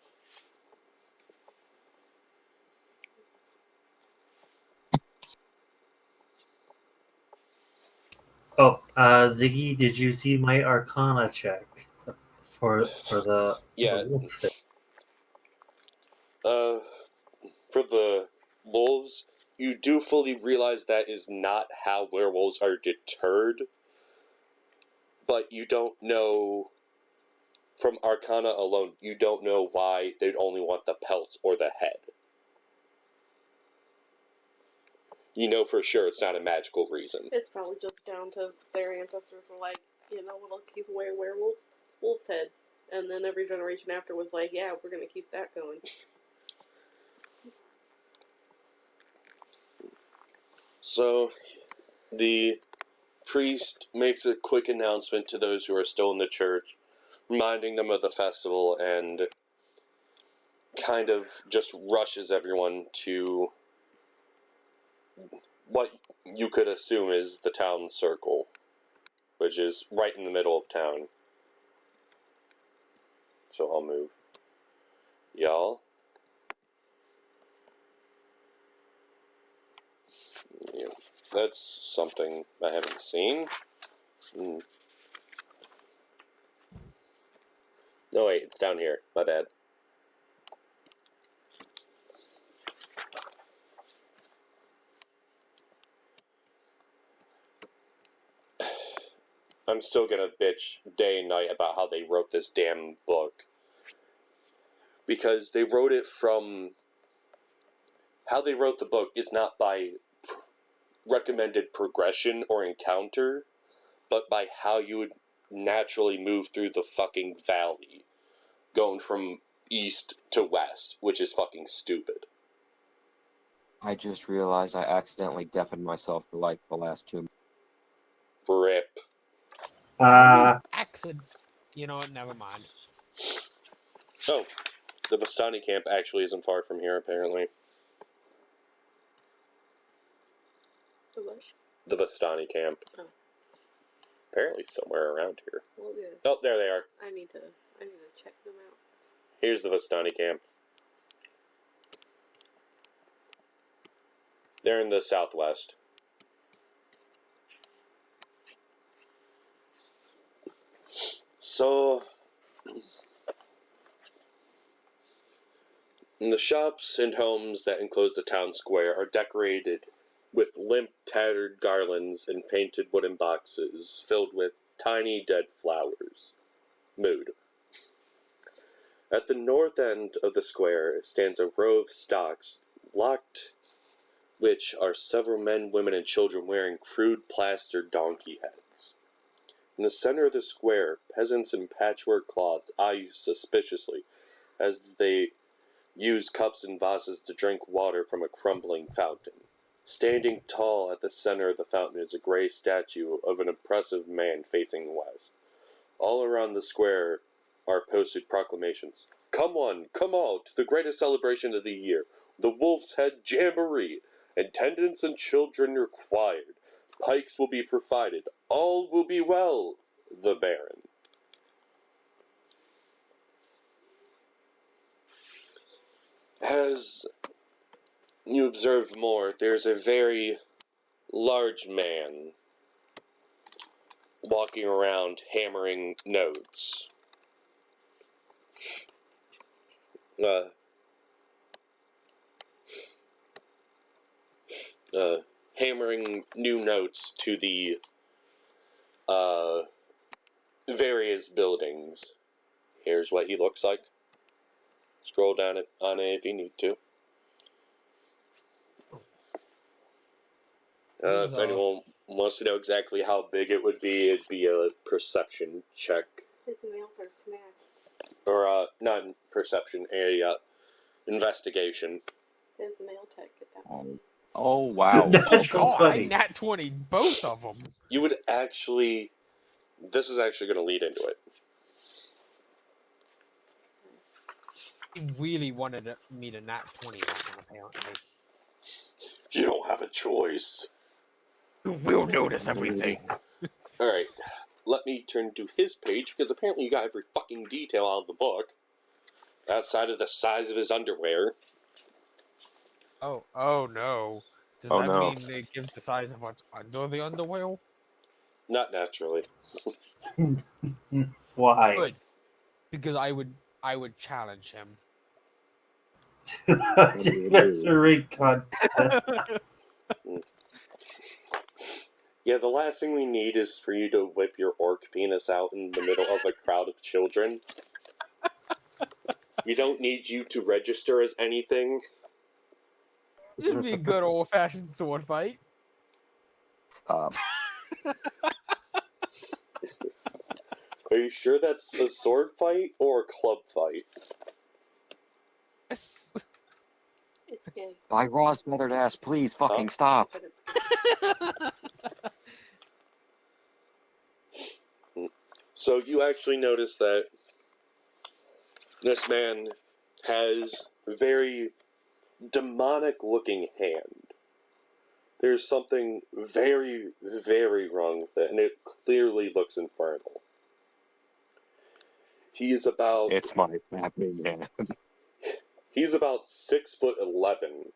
Oh, Ziggy, did you see my Arcana check for the Yeah. the wolf thing? For the wolves, you do fully realize that is not how werewolves are deterred, but you don't know, from Arcana alone, you don't know why they'd only want the pelts or the head. You know for sure it's not a magical reason. It's probably just down to their ancestors were like, we'll keep away wolves' heads. And then every generation after was like, yeah, we're going to keep that going. So, the priest makes a quick announcement to those who are still in the church, reminding them of the festival, and kind of just rushes everyone to what you could assume is the town circle, which is right in the middle of town. So I'll move y'all. Yeah, that's something I haven't seen. No, wait, it's down here. My bad. I'm still gonna bitch day and night about how they wrote this damn book. Because they wrote it from... How they wrote the book is not by recommended progression or encounter, but by how you would naturally move through the fucking valley, going from east to west, which is fucking stupid. I just realized I accidentally deafened myself for like the last 2 minutes. Rip. Accident. You know what? Never mind. Oh, the Vistani camp actually isn't far from here, apparently. The what? The Vistani camp. Oh. Apparently somewhere around here. Well, yeah. Oh, there they are. I need to check them out. Here's the Vistani camp. They're in the southwest. So, the shops and homes that enclose the town square are decorated with limp, tattered garlands and painted wooden boxes filled with tiny dead flowers. Mood. At the north end of the square stands a row of stocks, locked which are several men, women, and children wearing crude plastered donkey heads. In the center of the square, peasants in patchwork cloths eye you suspiciously as they use cups and vases to drink water from a crumbling fountain. Standing tall at the center of the fountain is a gray statue of an impressive man facing west. All around the square are posted proclamations. Come one, come all, to the greatest celebration of the year, the Wolf's Head Jamboree. Attendants and children required. Pikes will be provided. All will be well, the Baron. As you observe more, there's a very large man walking around hammering notes. Hammering new notes to the various buildings. Here's what he looks like. Scroll down on it if you need to. If anyone wants to know exactly how big it would be, it'd be a perception check. His nails are smashed. Or, not perception, investigation. His nail tech at that point. Oh, wow. Natural God, I 20. nat 20 both of them. You would actually... This is actually going to lead into it. He really wanted me to nat 20 that one, apparently. You don't have a choice. You will notice everything. Alright, let me turn to his page, because apparently you got every fucking detail out of the book. Outside of the size of his underwear. Oh no. Does Oh, that no. mean it gives the size of what's under the underwear? Not naturally. Why? Good. Because I would challenge him. Measuring contest. Yeah, the last thing we need is for you to whip your orc penis out in the middle of a crowd of children. We don't need you to register as anything. Just be a good old-fashioned sword fight. Stop. Are you sure that's a sword fight or a club fight? Yes. It's gay. My raw smothered ass, please fucking I stop. said it's gay. So you actually notice that this man has a very demonic looking hand. there's something very, very wrong with it, and it clearly looks infernal. He is about It's my snapping hand. He's about 6'11",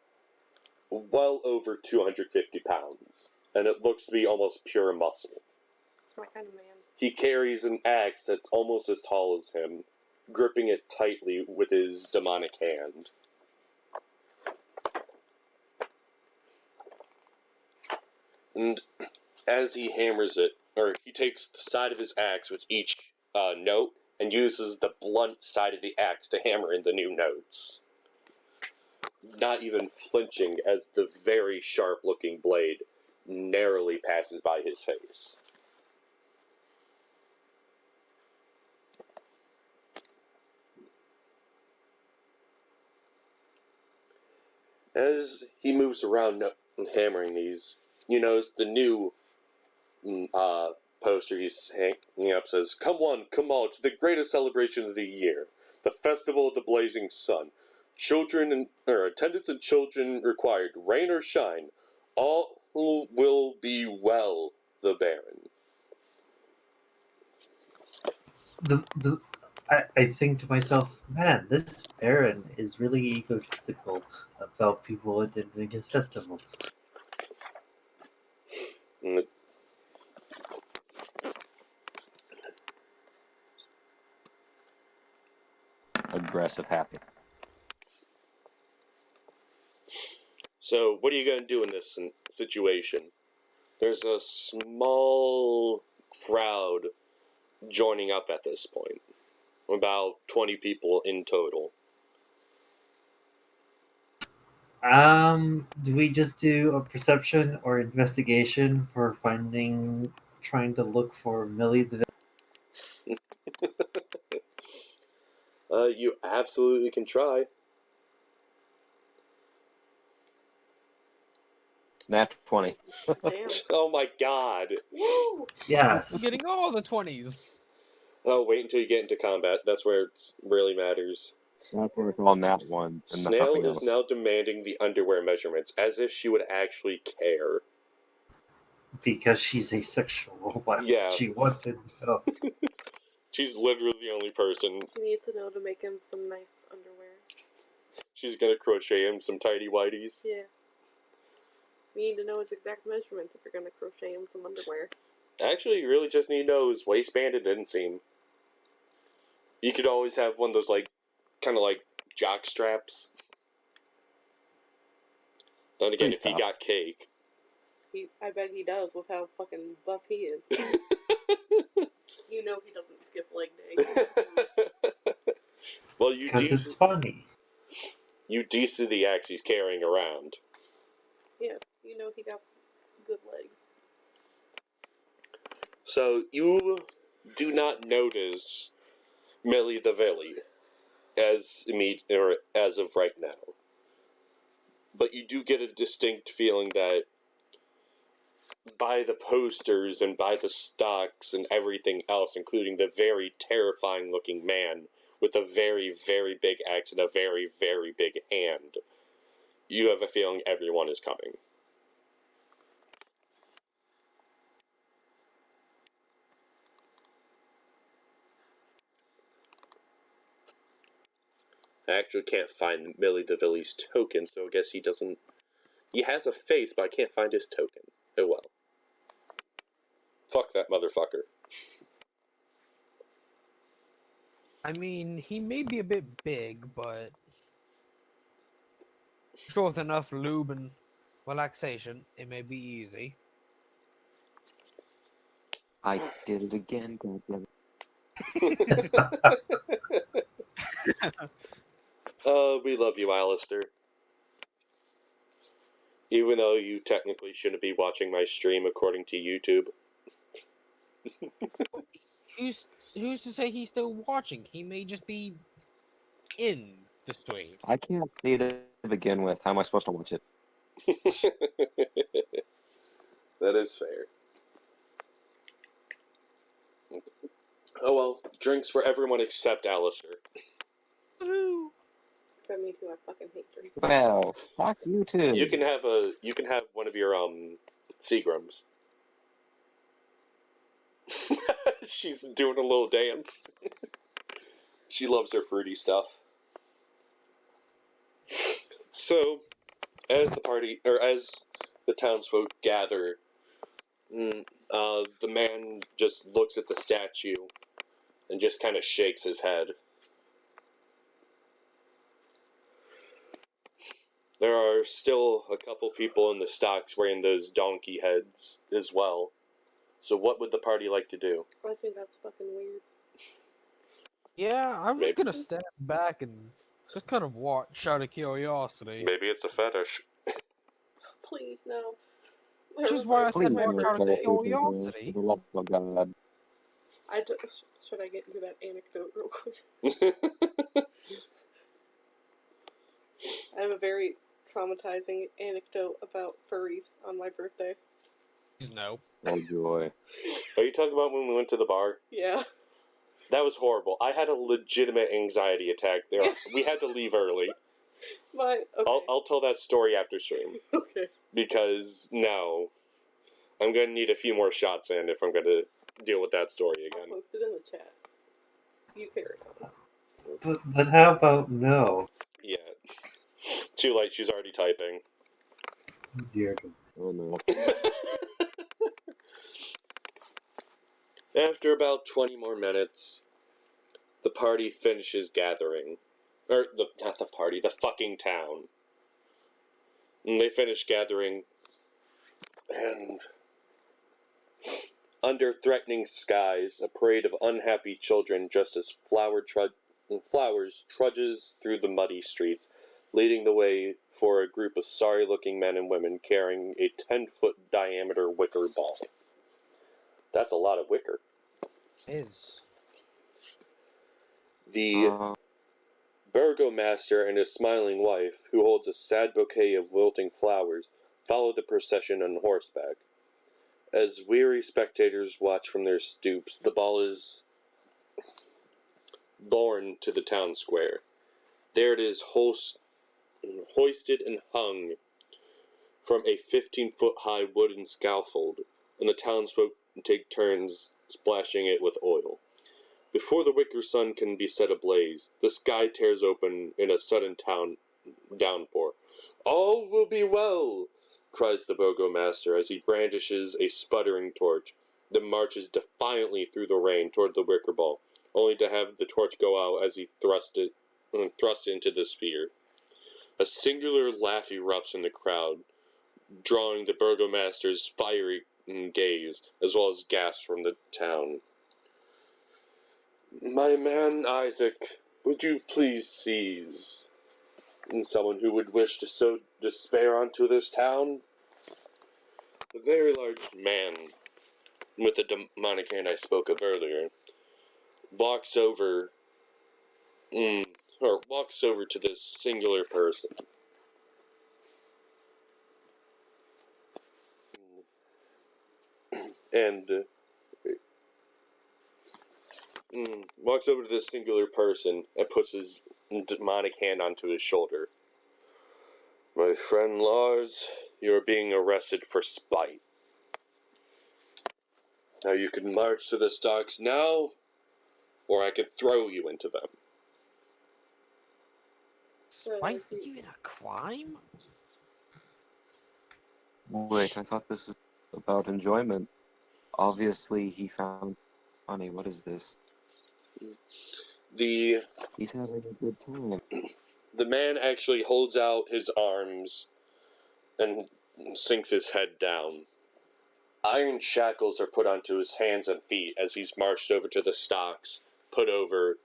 well over 250 pounds, and it looks to be almost pure muscle. It's my kind of man. He carries an axe that's almost as tall as him, gripping it tightly with his demonic hand. And as he hammers it, or he takes the side of his axe with each note and uses the blunt side of the axe to hammer in the new notes, not even flinching as the very sharp-looking blade narrowly passes by his face. As he moves around hammering these, you notice the new poster he's hanging up says, "Come one, come all, to the greatest celebration of the year, the Festival of the Blazing Sun. Attendants and children required, rain or shine. All will be well, the Baron." I think to myself, man, this Baron is really egotistical about people attending his festivals. And Aggressive happy. so, what are you going to do in this situation? There's a small crowd joining up at this point. About 20 people in total. Do we just do a perception or investigation for trying to look for Millie the You absolutely can try. Nat 20. Damn. Oh my god. Woo! Yes. Getting all the 20s. Oh, wait until you get into combat. That's where it really matters. That's where it's all Nat 1 and Snail nothing is else. now demanding the underwear measurements, as if she would actually care. Because she's asexual. Why Yeah. would she want to know? She's literally the only person. She needs to know to make him some nice underwear. She's gonna crochet him some tidy whities. Yeah. We need to know his exact measurements if you're gonna crochet him some underwear. Actually, you really just need to know his waistband and inseam. You could always have one of those, kind of like jock straps. Then again, Please if he stop. got cake. I bet he does with how fucking buff he is. You know he doesn't skip leg day. Well, you Because it's funny. see the axe he's carrying around. Yeah, you know he got good legs. So you do not notice Millie the Villy as of right now, but you do get a distinct feeling that by the posters and by the stocks and everything else, including the very terrifying looking man with a very, very big axe and a very, very big hand, you have a feeling everyone is coming. I actually can't find Millie the Villy's token, so I guess he doesn't... He has a face, but I can't find his token. Oh well. Fuck that motherfucker. I mean, he may be a bit big, but sure, with enough lube and relaxation, it may be easy. I did it again, goddammit. We love you, Alistair. Even though you technically shouldn't be watching my stream according to YouTube. Who's to say he's still watching? He may just be in the stream. I can't see to begin with. How am I supposed to watch it? That is fair. Oh well, drinks for everyone except Alistair. Woohoo! from me too. I fucking hate drinks. Well, fuck you too. You can have one of your Seagrams. She's doing a little dance. She loves her fruity stuff. So, as the townsfolk gather, the man just looks at the statue and just kind of shakes his head. There are still a couple people in the stocks wearing those donkey heads as well. So what would the party like to do? I think that's fucking weird. Yeah, I'm Maybe. just gonna stand back and just kind of watch out of curiosity. Maybe it's a fetish. Please, no. Which is why I Please, said watch out of curiosity. for the love of God. Should I get into that anecdote real quick? I have a very traumatizing anecdote about furries on my birthday. Please no. Oh joy. Are you talking about when we went to the bar? Yeah. That was horrible. I had a legitimate anxiety attack there. We had to leave early. Okay. I'll tell that story after stream. Okay. Because, no. I'm going to need a few more shots in if I'm going to deal with that story I'll again. post it in the chat. You carry on. But how about no? Yeah. Too late, she's already typing. Dear God. Oh no. After about 20 more minutes, the party finishes gathering. Not the party, the fucking town. And they finish gathering, and under threatening skies, a parade of unhappy children dressed as flowers trudges through the muddy streets, leading the way for a group of sorry-looking men and women carrying a 10-foot diameter wicker ball. That's a lot of wicker. Is. The burgomaster and his smiling wife, who holds a sad bouquet of wilting flowers, follow the procession on horseback. As weary spectators watch from their stoops, the ball is borne to the town square. There it is hoisted and hung from a 15-foot-high wooden scaffold, and the townsfolk take turns splashing it with oil. Before the wicker sun can be set ablaze, the sky tears open in a sudden downpour. "All will be well!" cries the burgomaster as he brandishes a sputtering torch, then marches defiantly through the rain toward the wicker ball, only to have the torch go out as he thrusts it into the sphere. A singular laugh erupts in the crowd, drawing the burgomaster's fiery gaze, as well as gasps from the town. "My man Isaac, would you please seize someone who would wish to sow despair onto this town?" A very large man, with the demonic hand I spoke of earlier, walks over to this singular person. And walks over to this singular person and puts his demonic hand onto his shoulder. "My friend Lars, you are being arrested for spite. Now you can march to the stocks now, or I could throw you into them." Spite even a crime? Wait, I thought this was about enjoyment. Obviously, he found funny. What is this? The He's having a good time. The man actually holds out his arms and sinks his head down. Iron shackles are put onto his hands and feet as he's marched over to the stocks, put over,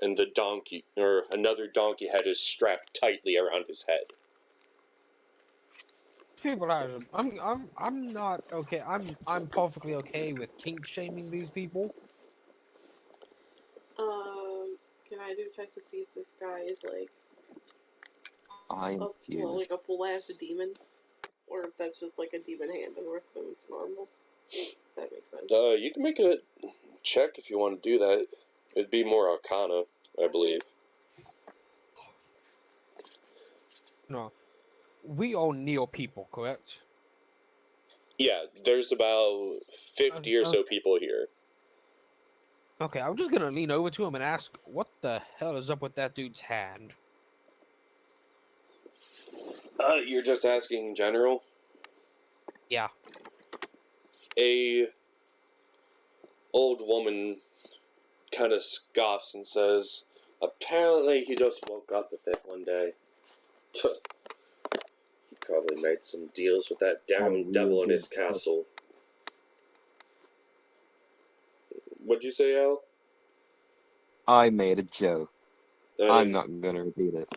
and another donkey head is strapped tightly around his head. People are. I'm not okay. I'm perfectly okay with kink shaming these people. Can I do a check to see if this guy is like I'm confused. like a full ass demon, or if that's just like a demon hand and the rest of him is normal? That makes sense. You can make a check if you want to do that. It'd be more Arcana, I believe. No, we all Neo people, correct? Yeah, there's about 50 or so people here. Okay, I'm just gonna lean over to him and ask, what the hell is up with that dude's hand? You're just asking in general? Yeah. A old woman kind of scoffs and says, apparently he just woke up with it one day. He probably made some deals with that damn devil in his castle. What'd you say, Al? I made a joke. I I'm mean, not gonna repeat it.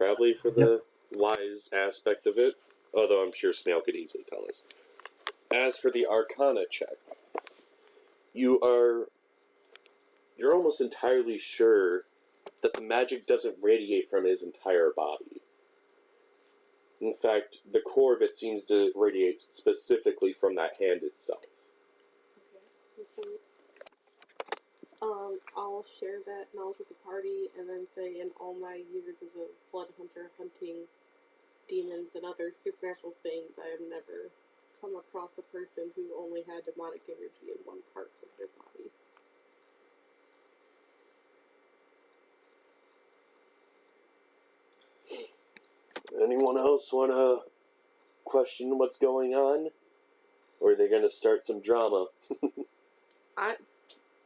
probably for the wise aspect of it, although I'm sure Snail could easily tell us. As for the Arcana check, you're almost entirely sure that the magic doesn't radiate from his entire body. In fact, the core of it seems to radiate specifically from that hand itself. Okay. I'll share that knowledge with the party and then say in all my years as a blood hunter hunting demons and other supernatural things, I have never come across a person who only had demonic energy in one part of their body. Anyone else want to question what's going on? Or are they going to start some drama?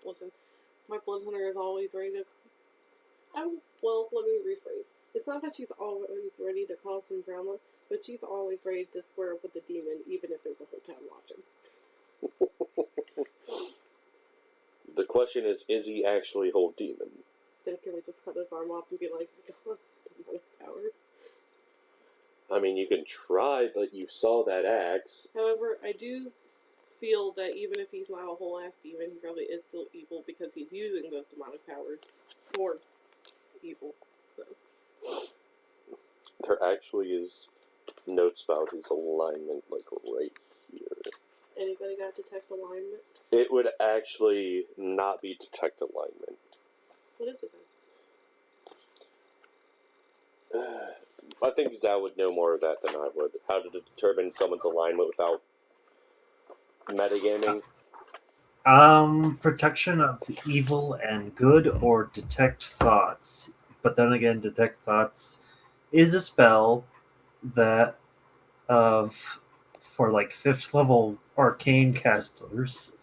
Listen, my blood hunter is always ready to. Well, let me rephrase. It's not that she's always ready to cause some drama, but she's always ready to square up with the demon, even if there's a whole town watching. The question is he actually whole demon? Then can we just cut his arm off and be like, demonic powers? I mean, you can try, but you saw that axe. However, I do feel that even if he's not a whole ass demon, he probably is still evil because he's using those demonic powers for evil. So. There actually is notes about his alignment, like right here. Anybody got detect alignment? It would actually not be detect alignment. What is it then? I think Zao would know more of that than I would. How to determine someone's alignment without metagaming. Protection of evil and good or detect thoughts. But then again, detect thoughts is a spell that for like 5th level arcane casters,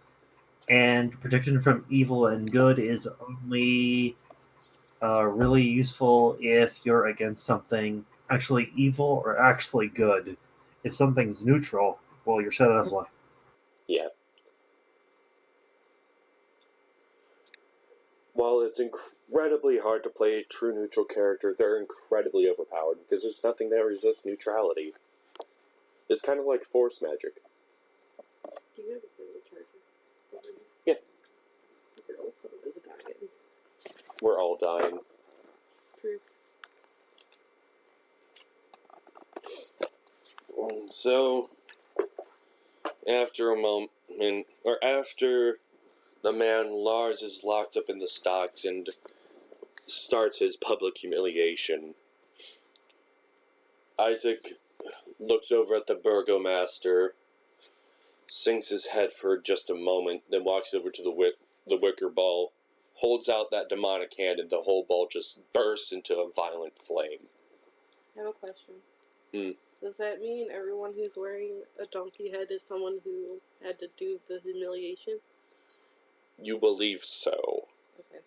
and protection from evil and good is only really useful if you're against something actually evil or actually good. If something's neutral, well, you're set out of luck. Yeah. While it's incredibly hard to play a true neutral character, they're incredibly overpowered because there's nothing that resists neutrality. It's kind of like force magic. Do you have a single charger? Yeah. Girls, is a dying. We're all dying. True. So, after a moment, or after the man Lars is locked up in the stocks and starts his public humiliation, Isaac looks over at the burgomaster, sinks his head for just a moment, then walks over to the wicker ball, holds out that demonic hand, and the whole ball just bursts into a violent flame. I have a question. Does that mean everyone who's wearing a donkey head is someone who had to do the humiliation? You believe so. Okay.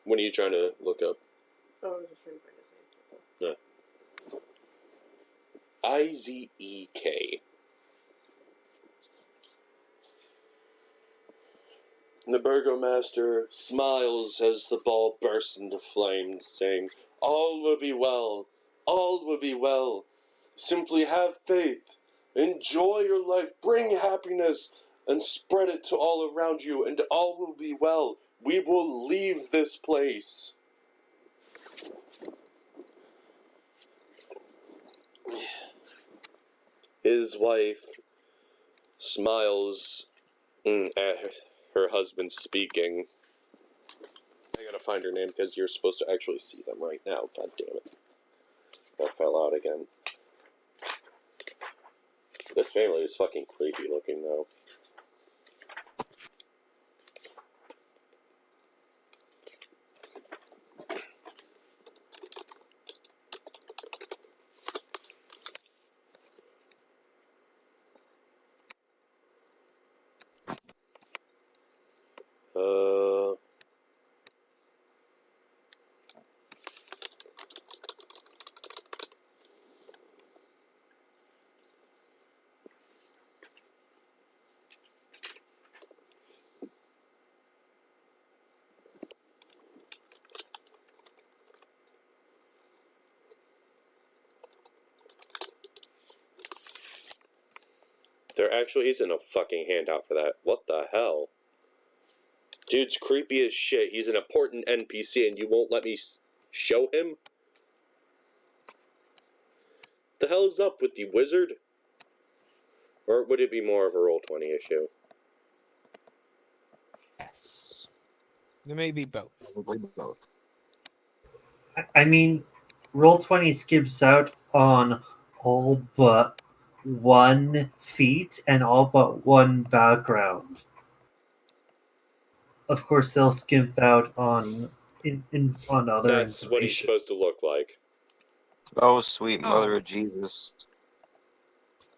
What are you trying to look up? Oh, I was just trying to find his name. Yeah. Izek. The burgomaster smiles as the ball bursts into flames, saying, "All will be well. All will be well. Simply have faith. Enjoy your life. Bring happiness and spread it to all around you, and all will be well. We will leave this place." His wife smiles at her husband speaking. I gotta gotta find her name because you're supposed to actually see them right now. God damn it. That fell out again. This family is fucking creepy looking, though. There actually isn't a fucking handout for that. What the hell? Dude's creepy as shit. He's an important NPC and you won't let me show him? The hell's up with the wizard? Or would it be more of a Roll20 issue? Yes. There may be both. Probably both. I mean, Roll20 skips out on all but one feat and all but one background. Of course, they'll skimp out on on other That's what he's information. supposed to look like. Oh, sweet mother Oh. of Jesus.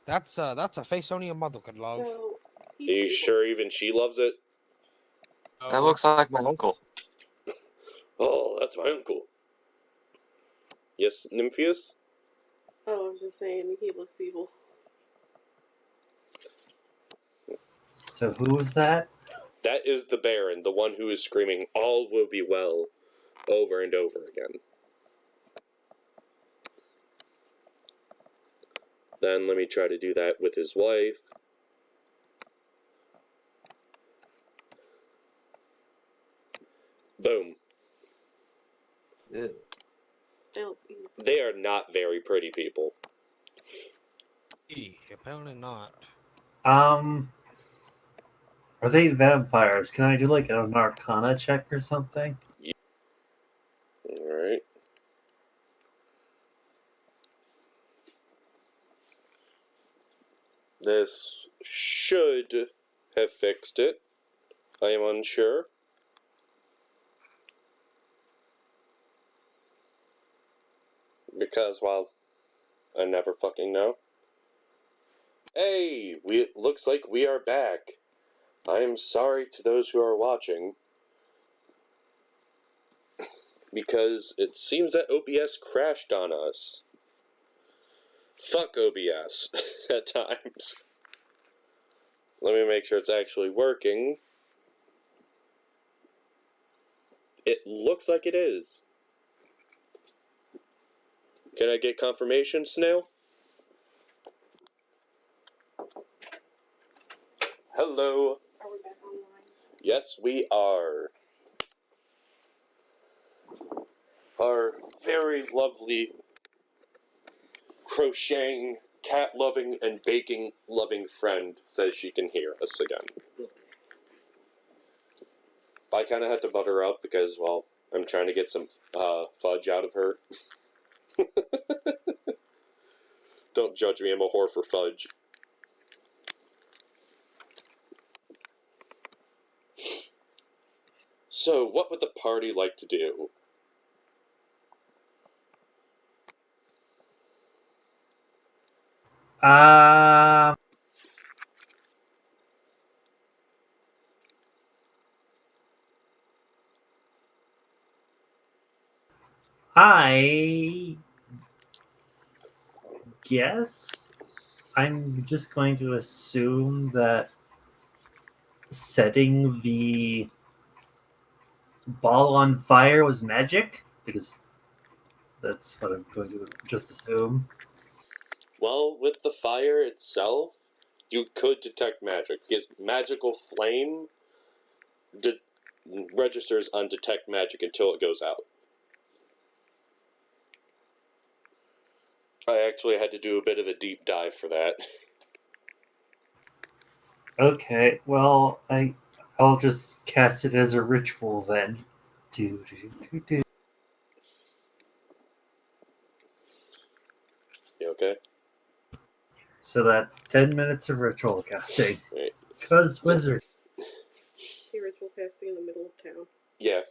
That's a face only a mother could love. So, Are he's you evil. sure even she loves it? That looks like my uncle. Oh, that's my uncle. Yes, Nympheus? Oh, I was just saying, he looks evil. So who was that? That is the Baron, the one who is screaming, "All will be well," over and over again. Then let me try to do that with his wife. Boom. Ew. They look evil. They are not very pretty people. Apparently not. Are they vampires? Can I do like an Arcana check or something? Alright. This should have fixed it. I am unsure. Because, well, I never fucking know. Hey, looks like we are back. I am sorry to those who are watching. Because it seems that OBS crashed on us. Fuck OBS at times. Let me make sure it's actually working. It looks like it is. Can I get confirmation, Snail? Hello. Are we back online? Yes, we are. Our very lovely crocheting, cat-loving, and baking-loving friend says she can hear us again. I kind of had to butter her up because, well, I'm trying to get some fudge out of her. Don't judge me, I'm a whore for fudge. So, what would the party like to do? Um, I guess I'm just going to assume that setting the ball on fire was magic, because that's what I'm going to just assume. Well, with the fire itself, you could detect magic, because magical flame registers on detect magic until it goes out. I actually had to do a bit of a deep dive for that. Okay, well, I'll just cast it as a ritual then. Do, do, do, do. You okay? So that's 10 minutes of ritual casting. Right. Because wizard. The ritual casting in the middle of town. Yeah.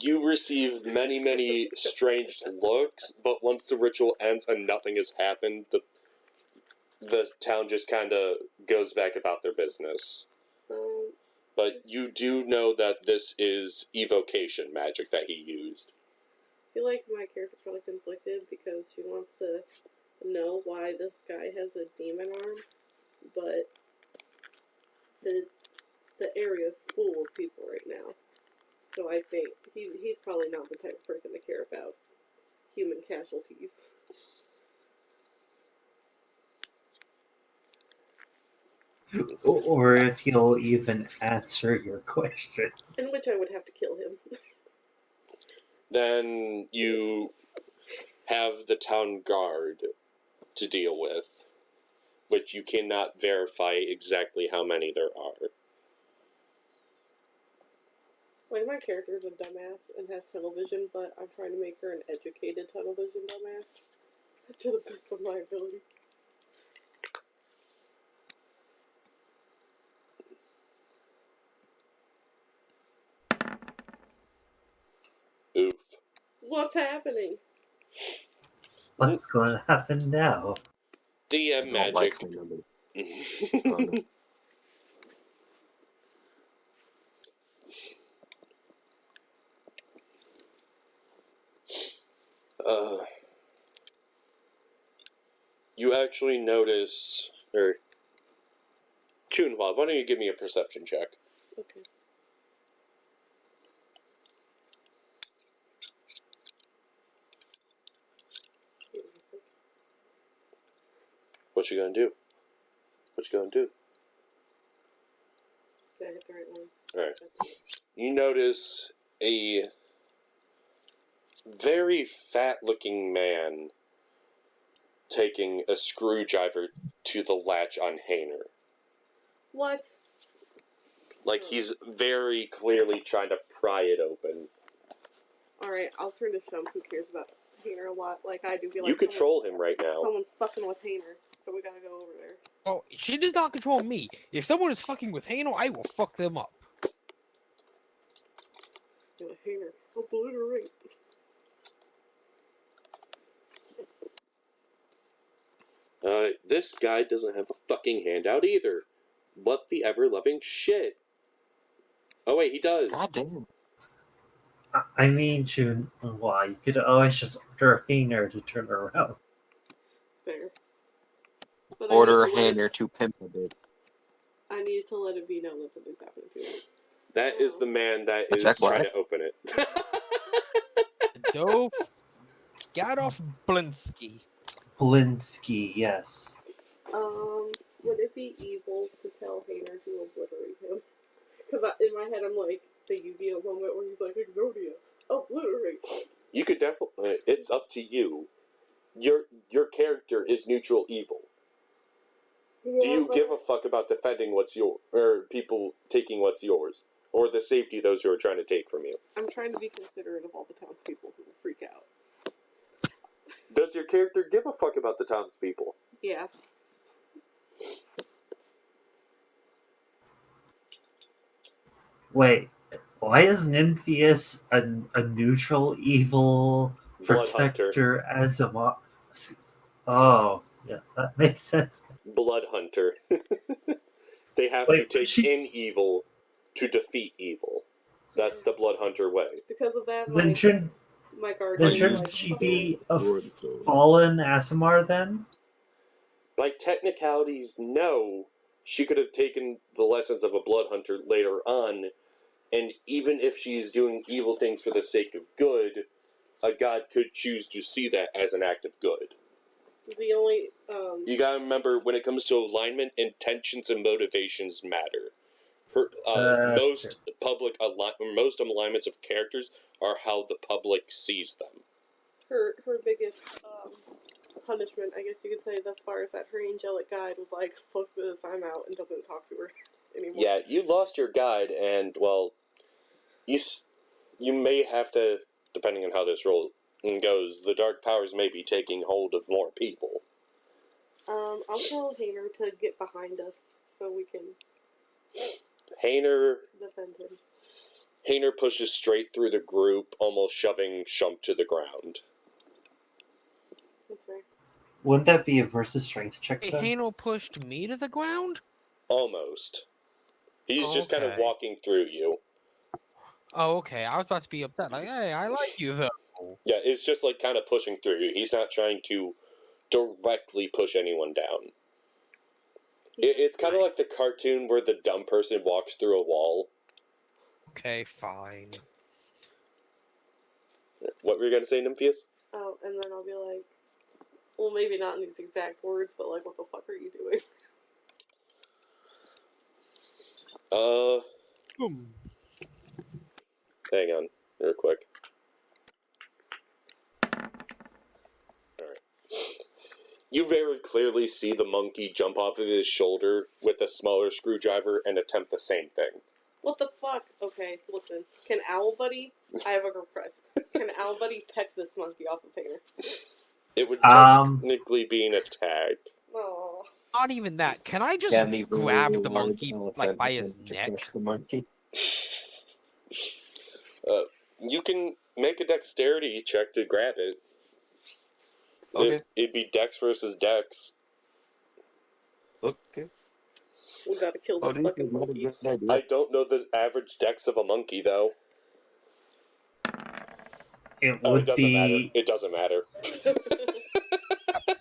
You receive many, many strange looks, but once the ritual ends and nothing has happened, the town just kind of goes back about their business. But you do know that this is evocation magic that he used. I feel like my character's probably conflicted because she wants to know why this guy has a demon arm, but the area's full of people right now. So I think he's probably not the type of person to care about human casualties. Or if he'll even answer your question. In which I would have to kill him. Then you have the town guard to deal with, which you cannot verify exactly how many there are. Like, my character is a dumbass and has tunnel vision, but I'm trying to make her an educated tunnel vision dumbass to the best of my ability. Oof. What's happening? What's going to happen now? DM I don't magic. like the numbers. You actually notice, or Chunhua, why don't you give me a perception check? Okay. What you gonna do? What you gonna do? Did I hit the right one? Alright. You notice a very fat-looking man taking a screwdriver to the latch on Hainer. What? Like, he's very clearly trying to pry it open. Alright, I'll turn to Shump, who cares about Hainer a lot, like I do. Be like, You control him right now. Someone's fucking with Hainer, so we gotta go over there. Oh, she does not control me. If someone is fucking with Hano, I will fuck them up. Hainer, obliterate. This guy doesn't have a fucking handout either. What the ever-loving shit? Oh wait, he does. God damn. I mean, June, why? You could always just order a Hainer to turn around. Fair. But Order I need to let Hainer to pimp a bit. I need to let it be known that something's happening to him. That is the man that is Jack trying Black? to open it. Dove Gadoff Blinsky. Blinsky, yes. Would it be evil to tell Hainer to obliterate him? Because in my head I'm like, the Yu-Gi-Oh moment where he's like, Exodia, obliterate. You could definitely. It's up to you. Your character is neutral evil. Yeah, Do you but give a fuck about defending what's yours, or people taking what's yours, or the safety of those who are trying to take from you? I'm trying to be considerate of all the townspeople who will freak out. Does your character give a fuck about the townspeople? Yeah. Wait, why is Nympheus a neutral evil Blood protector as a Oh, yeah, that makes sense. Blood hunter. They have Wait, to take in evil to defeat evil. That's the blood hunter way. Because of that, Then shouldn't my guardian shouldn't like, she be a Lord, fallen Asimar then? By technicalities, no. She could have taken the lessons of a blood hunter later on, and even if she's doing evil things for the sake of good, a god could choose to see that as an act of good. the only, You gotta remember, when it comes to alignment, intentions and motivations matter. Most most alignments of characters are how the public sees them. her biggest, punishment, I guess you could say, thus far, is that her angelic guide was like, fuck this, I'm out, and doesn't talk to her anymore. Yeah, you lost your guide, and, well, you may have to, depending on how this roll goes, the dark powers may be taking hold of more people. I'll tell Hayner to get behind us so we can Hayner defend him. Hayner pushes straight through the group, almost shoving Shump to the ground. That's right. Wouldn't that be a versus strength check Hey, then? Hano pushed me to the ground? Almost. He's just kind of Okay. walking through you. Oh, okay. I was about to be upset. Like, hey, I like you though. Yeah, it's just like kind of pushing through you. He's not trying to directly push anyone down. It's kind of like the cartoon where the dumb person walks through a wall. Okay, fine. What were you going to say, Nympheus? Oh, and then I'll be like, well, maybe not in these exact words, but like, what the fuck are you doing? Boom. Hang on, real quick. Alright. You very clearly see the monkey jump off of his shoulder with a smaller screwdriver and attempt the same thing. What the fuck? Okay, listen. Can Owl Buddy? I have a request. Can Owl Buddy peck this monkey off of Hayner? It would technically be an attack. Oh. Not even that. Can I just Can the grab very the large monkey like elephant by his attempt to neck? crush the monkey? You can make a dexterity check to grab it. Okay. It'd be dex versus dex. Okay. We gotta kill Oh, this do you fucking think that's a monkey. good idea? I don't know the average dex of a monkey, though. It Oh, would it doesn't be. matter. It doesn't matter.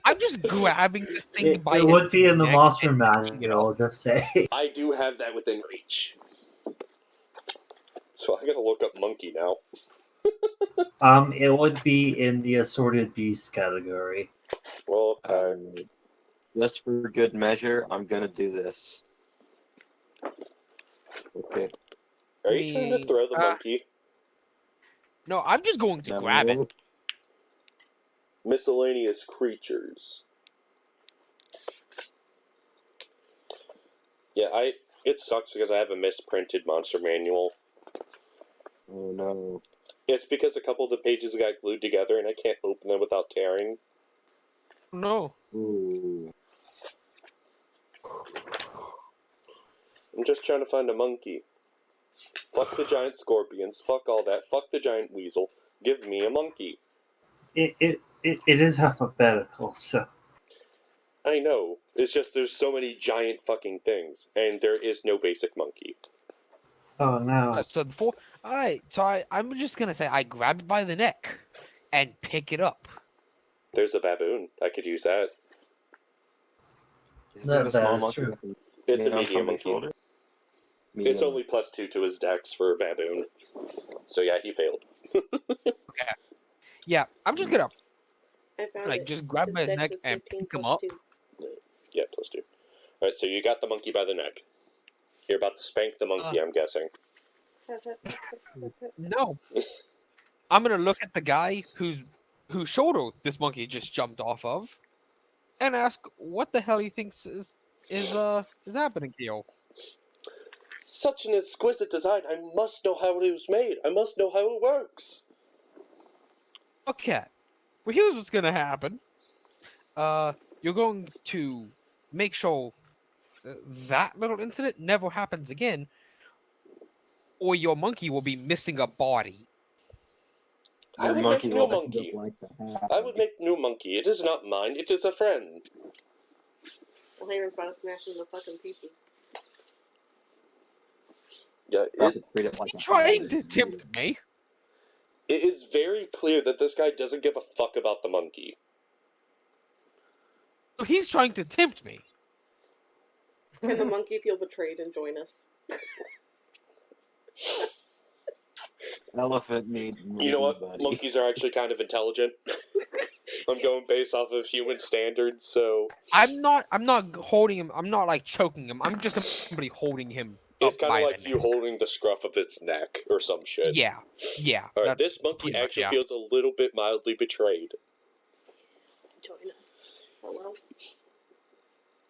I'm just grabbing this thing It, by it its would be in the neck monster and picking it manual. up. Just say. I do have that within reach. So I gotta look up monkey now. It would be in the assorted beasts category. Well, Just for good measure, I'm gonna do this. Okay. are you trying to throw the monkey? No, I'm just going to Now, grab it. Miscellaneous creatures. Yeah, it sucks because I have a misprinted monster manual. Oh no. It's because a couple of the pages got glued together and I can't open them without tearing. No. Ooh. I'm just trying to find a monkey. Fuck the giant scorpions, fuck all that, fuck the giant weasel. Give me a monkey. It is alphabetical, so. I know. It's just there's so many giant fucking things, and there is no basic monkey. Oh no. So before, alright. So I'm just gonna say I grab it by the neck and pick it up. There's a baboon. I could use that. Is that a That small is monkey? true. that can It's a lean on medium somebody's monkey. shoulder? It's Medium. only +2 to his dex for a baboon. So yeah, he failed. Okay. Yeah, I'm just gonna I found like it. just grab His his dex neck is and 15 pick him plus up. 2. Yeah, +2. Alright, so you got the monkey by the neck. You're about to spank the monkey, I'm guessing. No. I'm gonna look at the guy whose shoulder this monkey just jumped off of, and ask what the hell he thinks is happening here. Such an exquisite design, I must know how it was made. I must know how it works. Okay. Well, here's what's gonna happen. You're going to make sure that little incident never happens again, or your monkey will be missing a body. I Your would make monkey a new will end monkey. up like that. I would make new monkey. It is not mine, it is a friend. Well, Hayner's about to smash him to fucking pieces. Yeah, Probably treat it like a Trying to tempt me. it is very clear that this guy doesn't give a fuck about the monkey. So he's trying to tempt me. Can the monkey feel betrayed and join us? Elephant need. You know what? Buddy. Monkeys are actually kind of intelligent. I'm going based off of human standards, so I'm not holding him. I'm not like choking him. I'm just simply holding him. it's up kind by of the like you neck. holding the scruff of its neck or some shit. Yeah. All right, that's this monkey pretty much, actually yeah. feels a little bit mildly betrayed. Join us. Hello?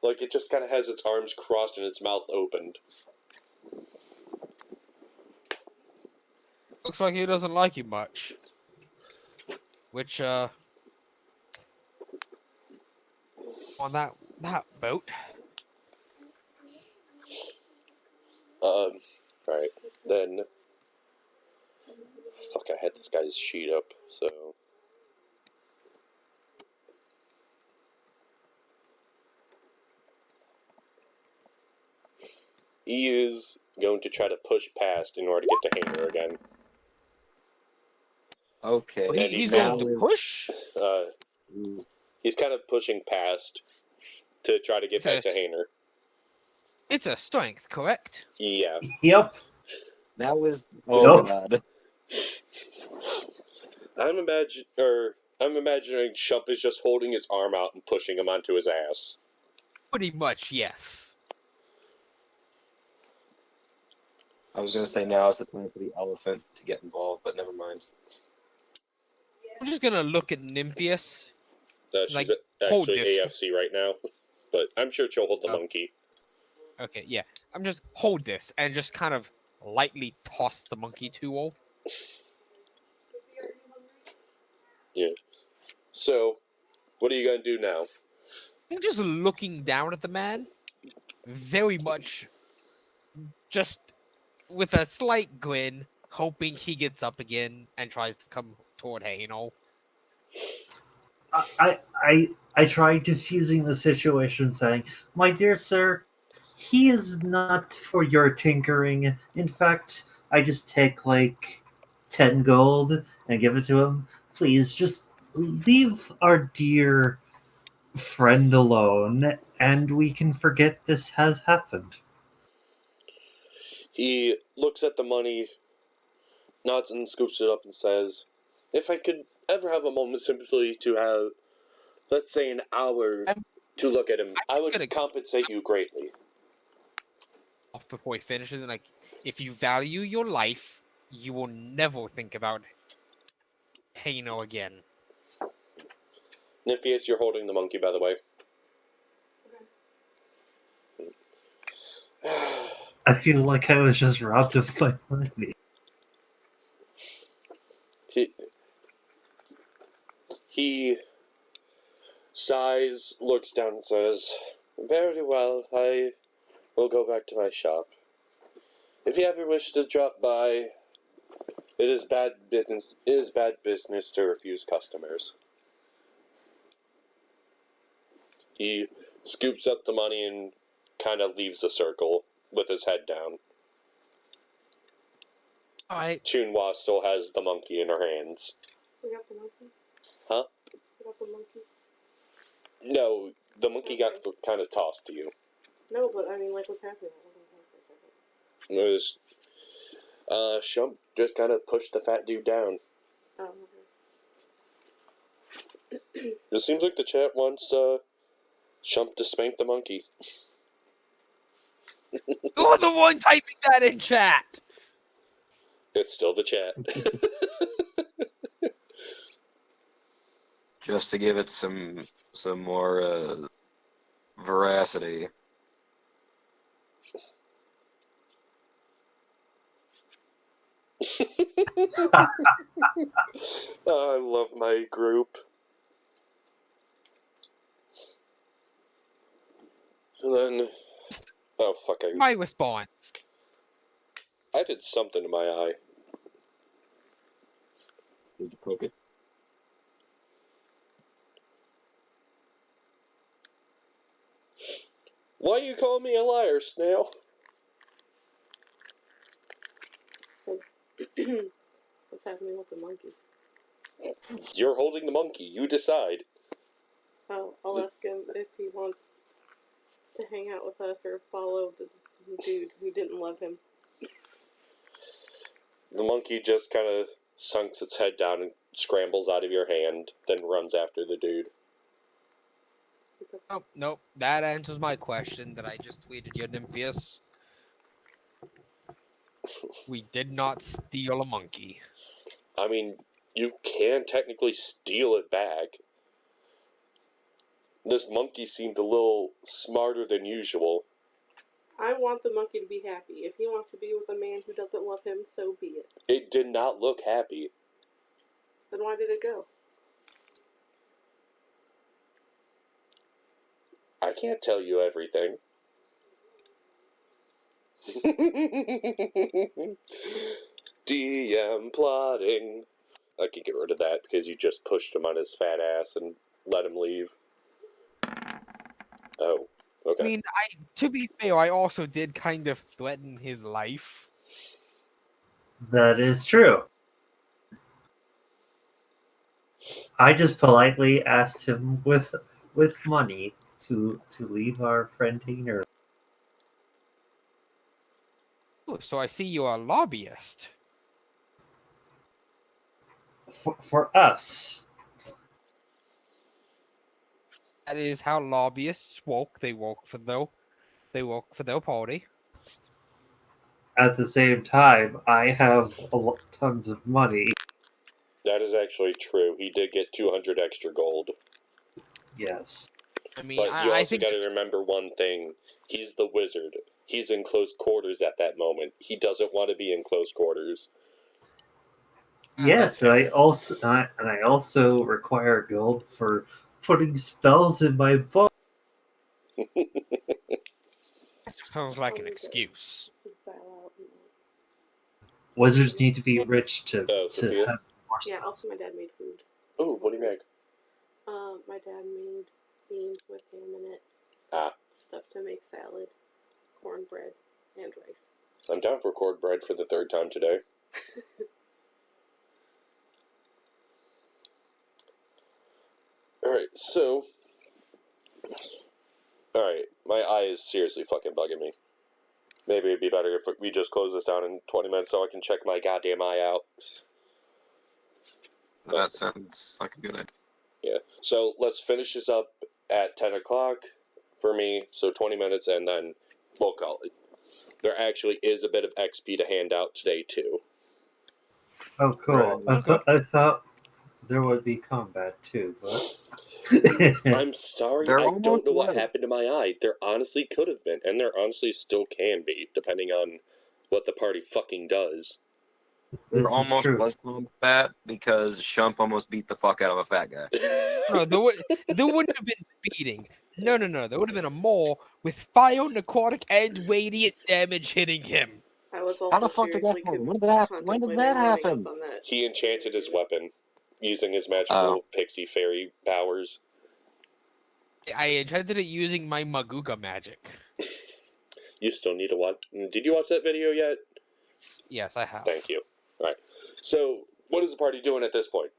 Like it just kind of has its arms crossed and its mouth opened. Looks like he doesn't like you much. Which, on that boat. Right. Then... Fuck, I had this guy's sheet up, so... He is going to try to push past in order to get to Hamer again. Okay. And He's now going to push. He's kind of pushing past to try to get back to Yes. Hainer. It's a strength, correct? Yeah. Yep. That was Nope. God. I'm imagining Shump is just holding his arm out and pushing him onto his ass. Pretty much, yes. I was gonna say now is the time for the elephant to get involved, but never mind. I'm just gonna look at Nympheus. She's Like, hold actually this. AFC right now, but I'm sure she'll hold the monkey. Okay, yeah. I'm just hold this and just kind of lightly toss the monkey to all. Yeah. So, what are you gonna do now? I'm just looking down at the man, very much just with a slight grin, hoping he gets up again and tries to come toward Hainol. I tried diffusing the situation, saying, "My dear sir, he is not for your tinkering. In fact, I just take like 10 gold and give it to him. Please, just leave our dear friend alone, and we can forget this has happened." He looks at the money, nods and scoops it up and says, "If I could ever have a moment simply to have, let's say, an hour to look at him, I would compensate you greatly." Off before he finishes, and like, if you value your life, you will never think about Haino again. Nympheus, you're holding the monkey, by the way. I feel like I was just robbed of my money. He sighs, looks down and says, "Very well, I will go back to my shop. If you ever wish to drop by, it is bad business to refuse customers." He scoops up the money and kind of leaves the circle with his head down. Alright. Chunhua still has the monkey in her hands. We got the monkey? Huh? We got the monkey? No, the monkey got kind of tossed to you. No, but I mean, like, what's happening? I wasn't here for a second. It was, Shump just kind of pushed the fat dude down. Oh, okay. It seems like the chat wants, Shump to spank the monkey. You're the one typing that in chat! It's still the chat. Just to give it some more veracity. Oh, I love my group. So then... Oh, fuck, My response. I did something to my eye. Did you poke it? Why you call me a liar, Snail? So, what's happening with the monkey? You're holding the monkey. You decide. Oh, I'll ask him if he wants to hang out with us or follow the dude who didn't love him. The monkey just kind of sunks its head down and scrambles out of your hand, then runs after the dude. Oh, nope. That answers my question that I just tweeted you, Nympheus. We did not steal a monkey. I mean, you can technically steal it back. This monkey seemed a little smarter than usual. I want the monkey to be happy. If he wants to be with a man who doesn't love him, so be it. It did not look happy. Then why did it go? I can't tell you everything. DM plotting. I can get rid of that because you just pushed him on his fat ass and let him leave. Oh, okay. I mean, to be fair, I also did kind of threaten his life. That is true. I just politely asked him with money to leave our friend Hainer. Oh, so I see you're a lobbyist. For us. That is how lobbyists work. They work for their party. At the same time, I have tons of money. That is actually true. He did get 200 extra gold. Yes. I mean, But you I also think got to remember one thing. He's the wizard. He's in close quarters at that moment. He doesn't want to be in close quarters. Yes, okay. I also require gold for putting spells in my book. That sounds like an excuse. Just bow out and Wizards need to be rich to Sophia? have more yeah, spells. also my dad made food. Oh, what do you make? My dad made beans with ham in it. Ah. Stuff to make salad, cornbread, and rice. I'm down for cornbread for the third time today. Alright, so... Alright, my eye is seriously fucking bugging me. Maybe it'd be better if we just close this down in 20 minutes so I can check my goddamn eye out. That sounds like a good idea. Yeah, so let's finish this up at 10 o'clock for me, so 20 minutes, and then we'll call it. There actually is a bit of XP to hand out today, too. Oh, cool. Right. I thought there would be combat too, but I'm sorry, There I don't almost know what was. happened to my eye. There honestly could have been, and there honestly still can be, depending on what the party fucking does. There this is almost true. was combat because Shump almost beat the fuck out of a fat guy. No, there wouldn't have been beating. No. There would have been a maul with fire, necrotic, and radiant damage hitting him. I was How the also fuck did that seriously happen? When did that happen? contemplating When did that running happen? up on that. He enchanted his weapon using his magical pixie fairy powers. I enchanted it using my Maguga magic. You still need to watch. Did you watch that video yet? Yes, I have. Thank you. Alright. So, what is the party doing at this point?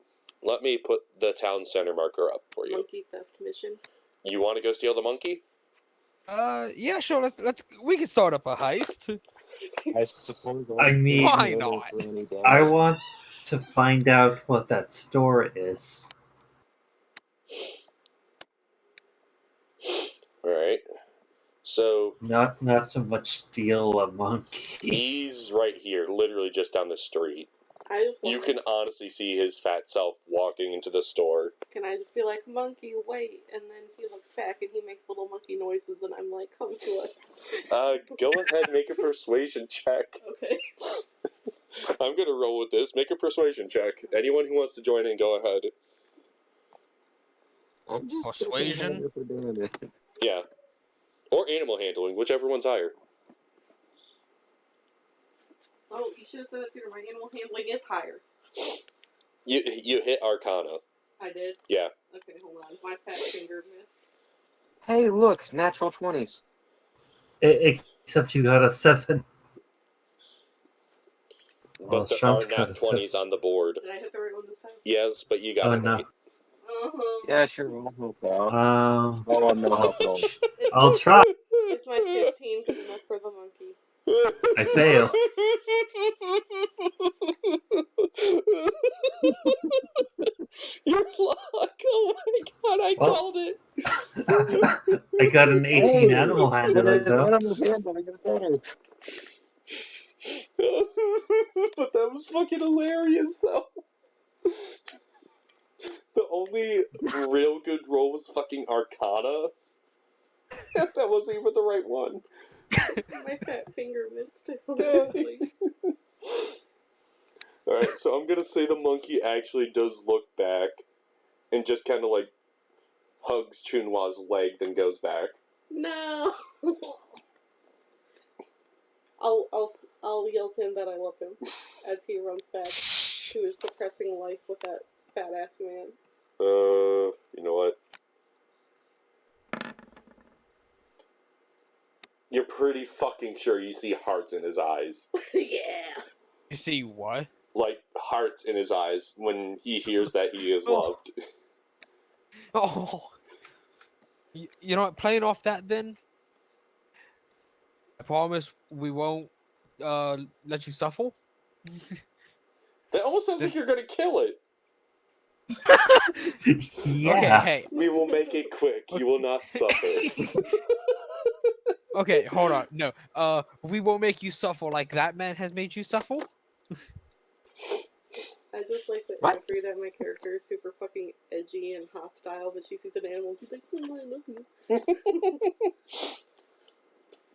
Let me put the town center marker up for you. Monkey theft mission. You want to go steal the monkey? Yeah, sure. We can start up a heist. I suppose. I mean, Why not? I want to find out what that store is. Alright. So, Not so much steal a monkey. he's right here, literally just down the street. I just You want can honestly see his fat self walking into the store. Can I just be like, monkey, wait? And then he looks back and he makes little monkey noises, and I'm like, come to us. Go ahead, make a persuasion check. Okay. I'm gonna roll with this. Make a persuasion check. Anyone who wants to join in, go ahead. I'm just Persuasion? for doing it. Yeah. Or animal handling, whichever one's higher. Oh, you should have said it sooner. My animal handling is higher. You hit Arcana. I did? Yeah. Okay, hold on. My fat finger missed. Hey, look, natural 20s. Except you got a 7. But Well, there Shump's are got not a 20s on the board. Did I hit the right one this time? Yes, but you got Oh it no. right. Uh-huh. Yeah, sure, I'll help out. Oh, I'm no help at all. I'll try. It's my 15 good enough for the monkey. I fail. You're luck. Oh my god, I Well- called it. I got an 18 animal But handling it's though. animal handling is better. But that was fucking hilarious, though. The only real good roll was fucking Arcana. That wasn't even the right one. My fat finger missed it. Like, Alright, so I'm gonna say the monkey actually does look back and just kind of like hugs Chunwa's leg, then goes back. no. I'll yell to him that I love him as he runs back to his depressing life with that fat ass man. You know what? You're pretty fucking sure you see hearts in his eyes. Yeah. You see what? Like, hearts in his eyes when he hears that he is loved. Oh. You know what? Playing off that then. I promise we won't let you suffer. That almost sounds like you're gonna kill it. Yeah. Okay, hey. We will make it quick. You will not suffer. Okay, hold on. No. We won't make you suffer like that man has made you suffer. I just like the What? imagery that my character is super fucking edgy and hostile, but she sees an animal and she's like, oh, I love you.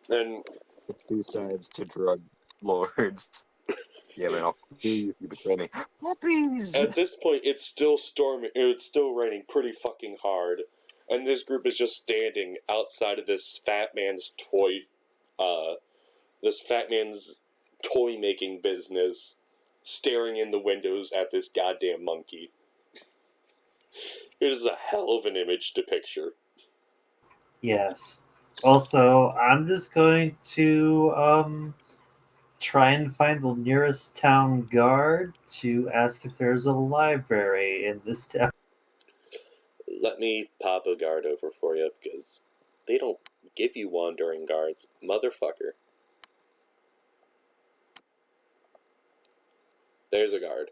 And The two sides to drug lords. Yeah, man, I'll kill you if you betray me. Puppies! at this point, it's still storming. It's still raining pretty fucking hard, and this group is just standing outside of this fat man's toy making business, staring in the windows at this goddamn monkey. It is a hell of an image to picture. Yes. Also, I'm just going to try and find the nearest town guard to ask if there's a library in this town. Let me pop a guard over for you, because they don't give you wandering guards, motherfucker. There's a guard.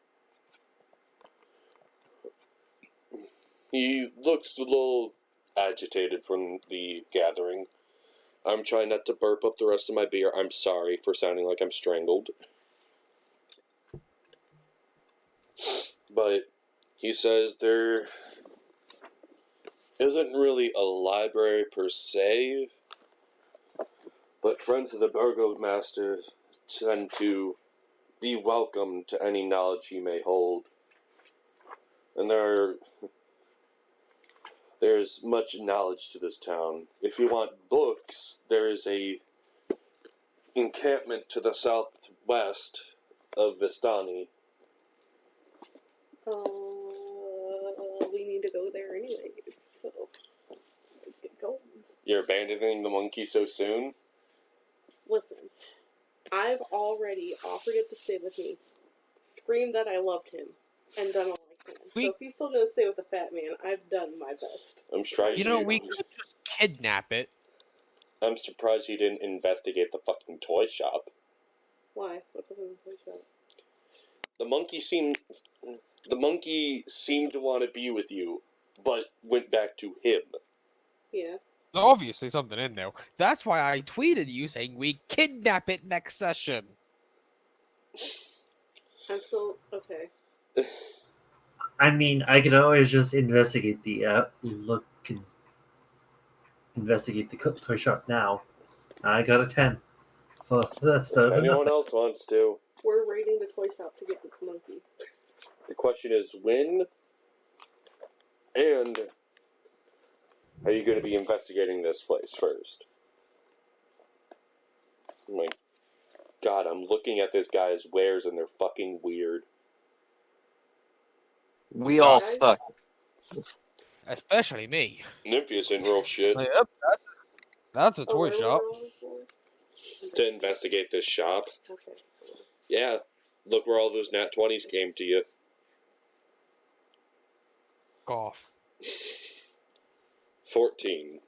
He looks a little agitated from the gathering. I'm trying not to burp up the rest of my beer. I'm sorry for sounding like I'm strangled. But he says there isn't really a library per se, but friends of the Burgomaster tend to be welcome to any knowledge he may hold. And there's much knowledge to this town. If you want books, there is a encampment to the southwest of Vistani. We need to go there anyways, so let's get going. You're abandoning the monkey so soon? Listen, I've already offered it to stay with me, screamed that I loved him, and done all I can. So if he's still gonna stay with the fat man, I've done my best. I'm surprised You know, we could just kidnap it. I'm surprised you didn't investigate the fucking toy shop. Why? What's up in the toy shop? The monkey seemed to want to be with you, but went back to him. Yeah. There's obviously something in there. That's why I tweeted you saying we kidnap it next session. I'm still okay. I mean, I could always just investigate the investigate the toy shop now. I got a 10. So that's better If than anyone nothing. else wants to, We're raiding the toy shop to get this monkey. the question is when and are you going to be investigating this place first? Oh my god, I'm looking at this guy's wares and they're fucking weird. We all Guys? suck. Especially me. Nympheus in real shit Yep, that's a Oh, toy what are we shop. rolling for? to investigate this shop. Okay. Yeah, look where all those nat 20s came to you. Golf. 14.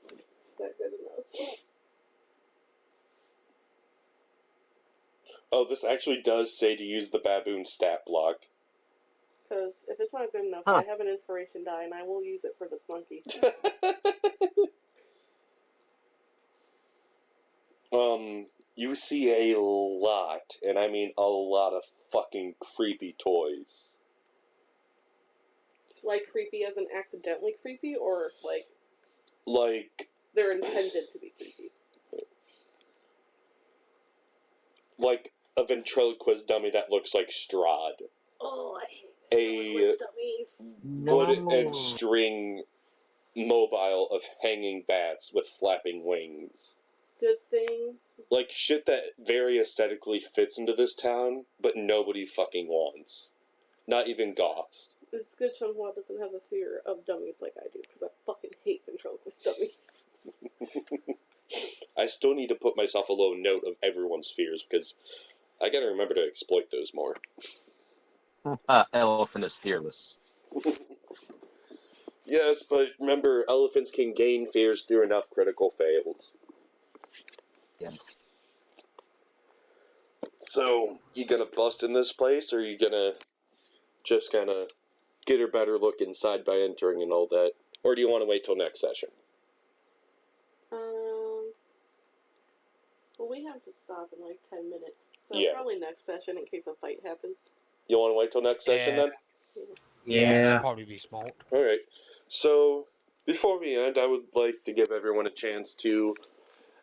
Not good enough. Oh, this actually does say to use the baboon stat block. Because if it's not good enough, Huh. I have an inspiration die and I will use it for this monkey. You see a lot, and I mean a lot of fucking creepy toys. Like creepy as in accidentally creepy, or like Like, they're intended to be creepy? a ventriloquist dummy that looks like Strahd. Oh, I hate A ventriloquist dummies. wood and string mobile of hanging bats with flapping wings. Good thing. Like shit that very aesthetically fits into this town, but nobody fucking wants. Not even goths. It's good Chunhua doesn't have a fear of dummies like I do, because I fucking hate ventriloquist dummies. I still need to put myself a little note of everyone's fears, because I gotta remember to exploit those more. Elephant is fearless. Yes, but remember, elephants can gain fears through enough critical fails. Yes. So, you gonna bust in this place, or you gonna just kinda get a better look inside by entering and all that? Or do you want to wait till next session? Well, we have to stop in like 10 minutes. So Yeah. probably next session in case a fight happens. You want to wait till next session then? That'd Yeah. probably be smart. Alright. So, before we end, I would like to give everyone a chance to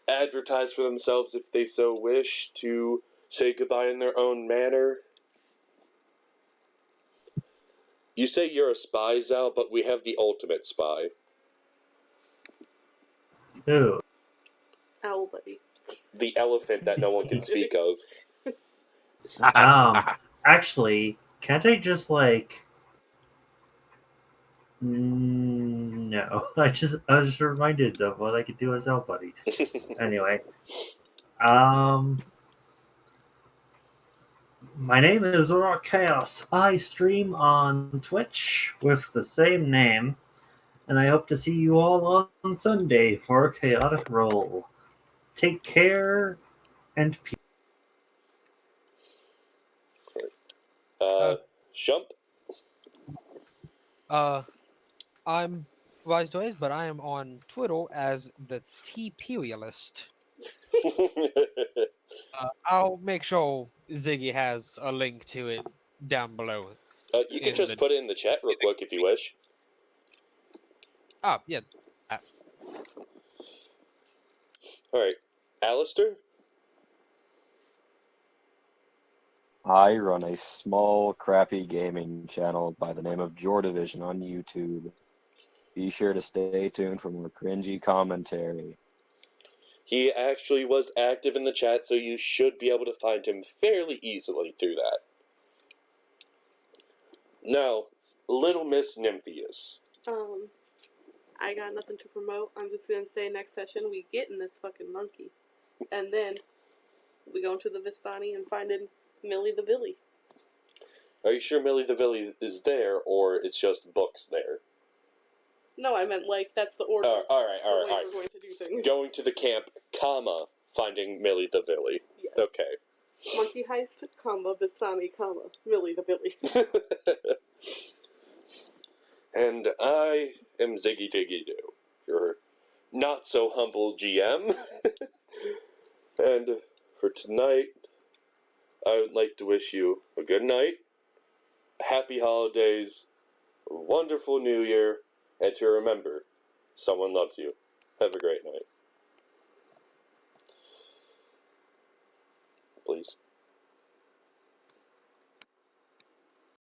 advertise for themselves if they so wish, to say goodbye in their own manner. You say you're a spy, Zal, but we have the ultimate spy. Ooh. Owl buddy. The elephant that no one can speak of. Actually, can't I just like? No, I was just reminded of what I could do as L Buddy. Anyway, my name is Rock Chaos. I stream on Twitch with the same name, and I hope to see you all on Sunday for a chaotic roll. Take care and peace. Shump? I'm Wise Ways, but I am on Twitter as the T-Perialist. I'll make sure Ziggy has a link to it down below. You can just put it in the chat real quick if you wish. Ah, yeah. Alright. Alistair? I run a small, crappy gaming channel by the name of Jordivision on YouTube. Be sure to stay tuned for more cringy commentary. He actually was active in the chat, so you should be able to find him fairly easily through that. Now, Little Miss Nympheus. I got nothing to promote. I'm just gonna say next session we get in this fucking monkey. And then we go into the Vistani and find Millie the Billy. Are you sure Millie the Billy is there, or it's just books there? No, I meant like that's the order. Alright. We're going to do things. Going to the camp, comma, finding Millie the Billy. Yes. Okay. Monkey heist, comma, Vistani, comma, Millie the Billy. And I am Ziggy Diggy Doo, your not so humble GM. And for tonight, I would like to wish you a good night, happy holidays, a wonderful new year, and to remember, someone loves you. Have a great night. Please.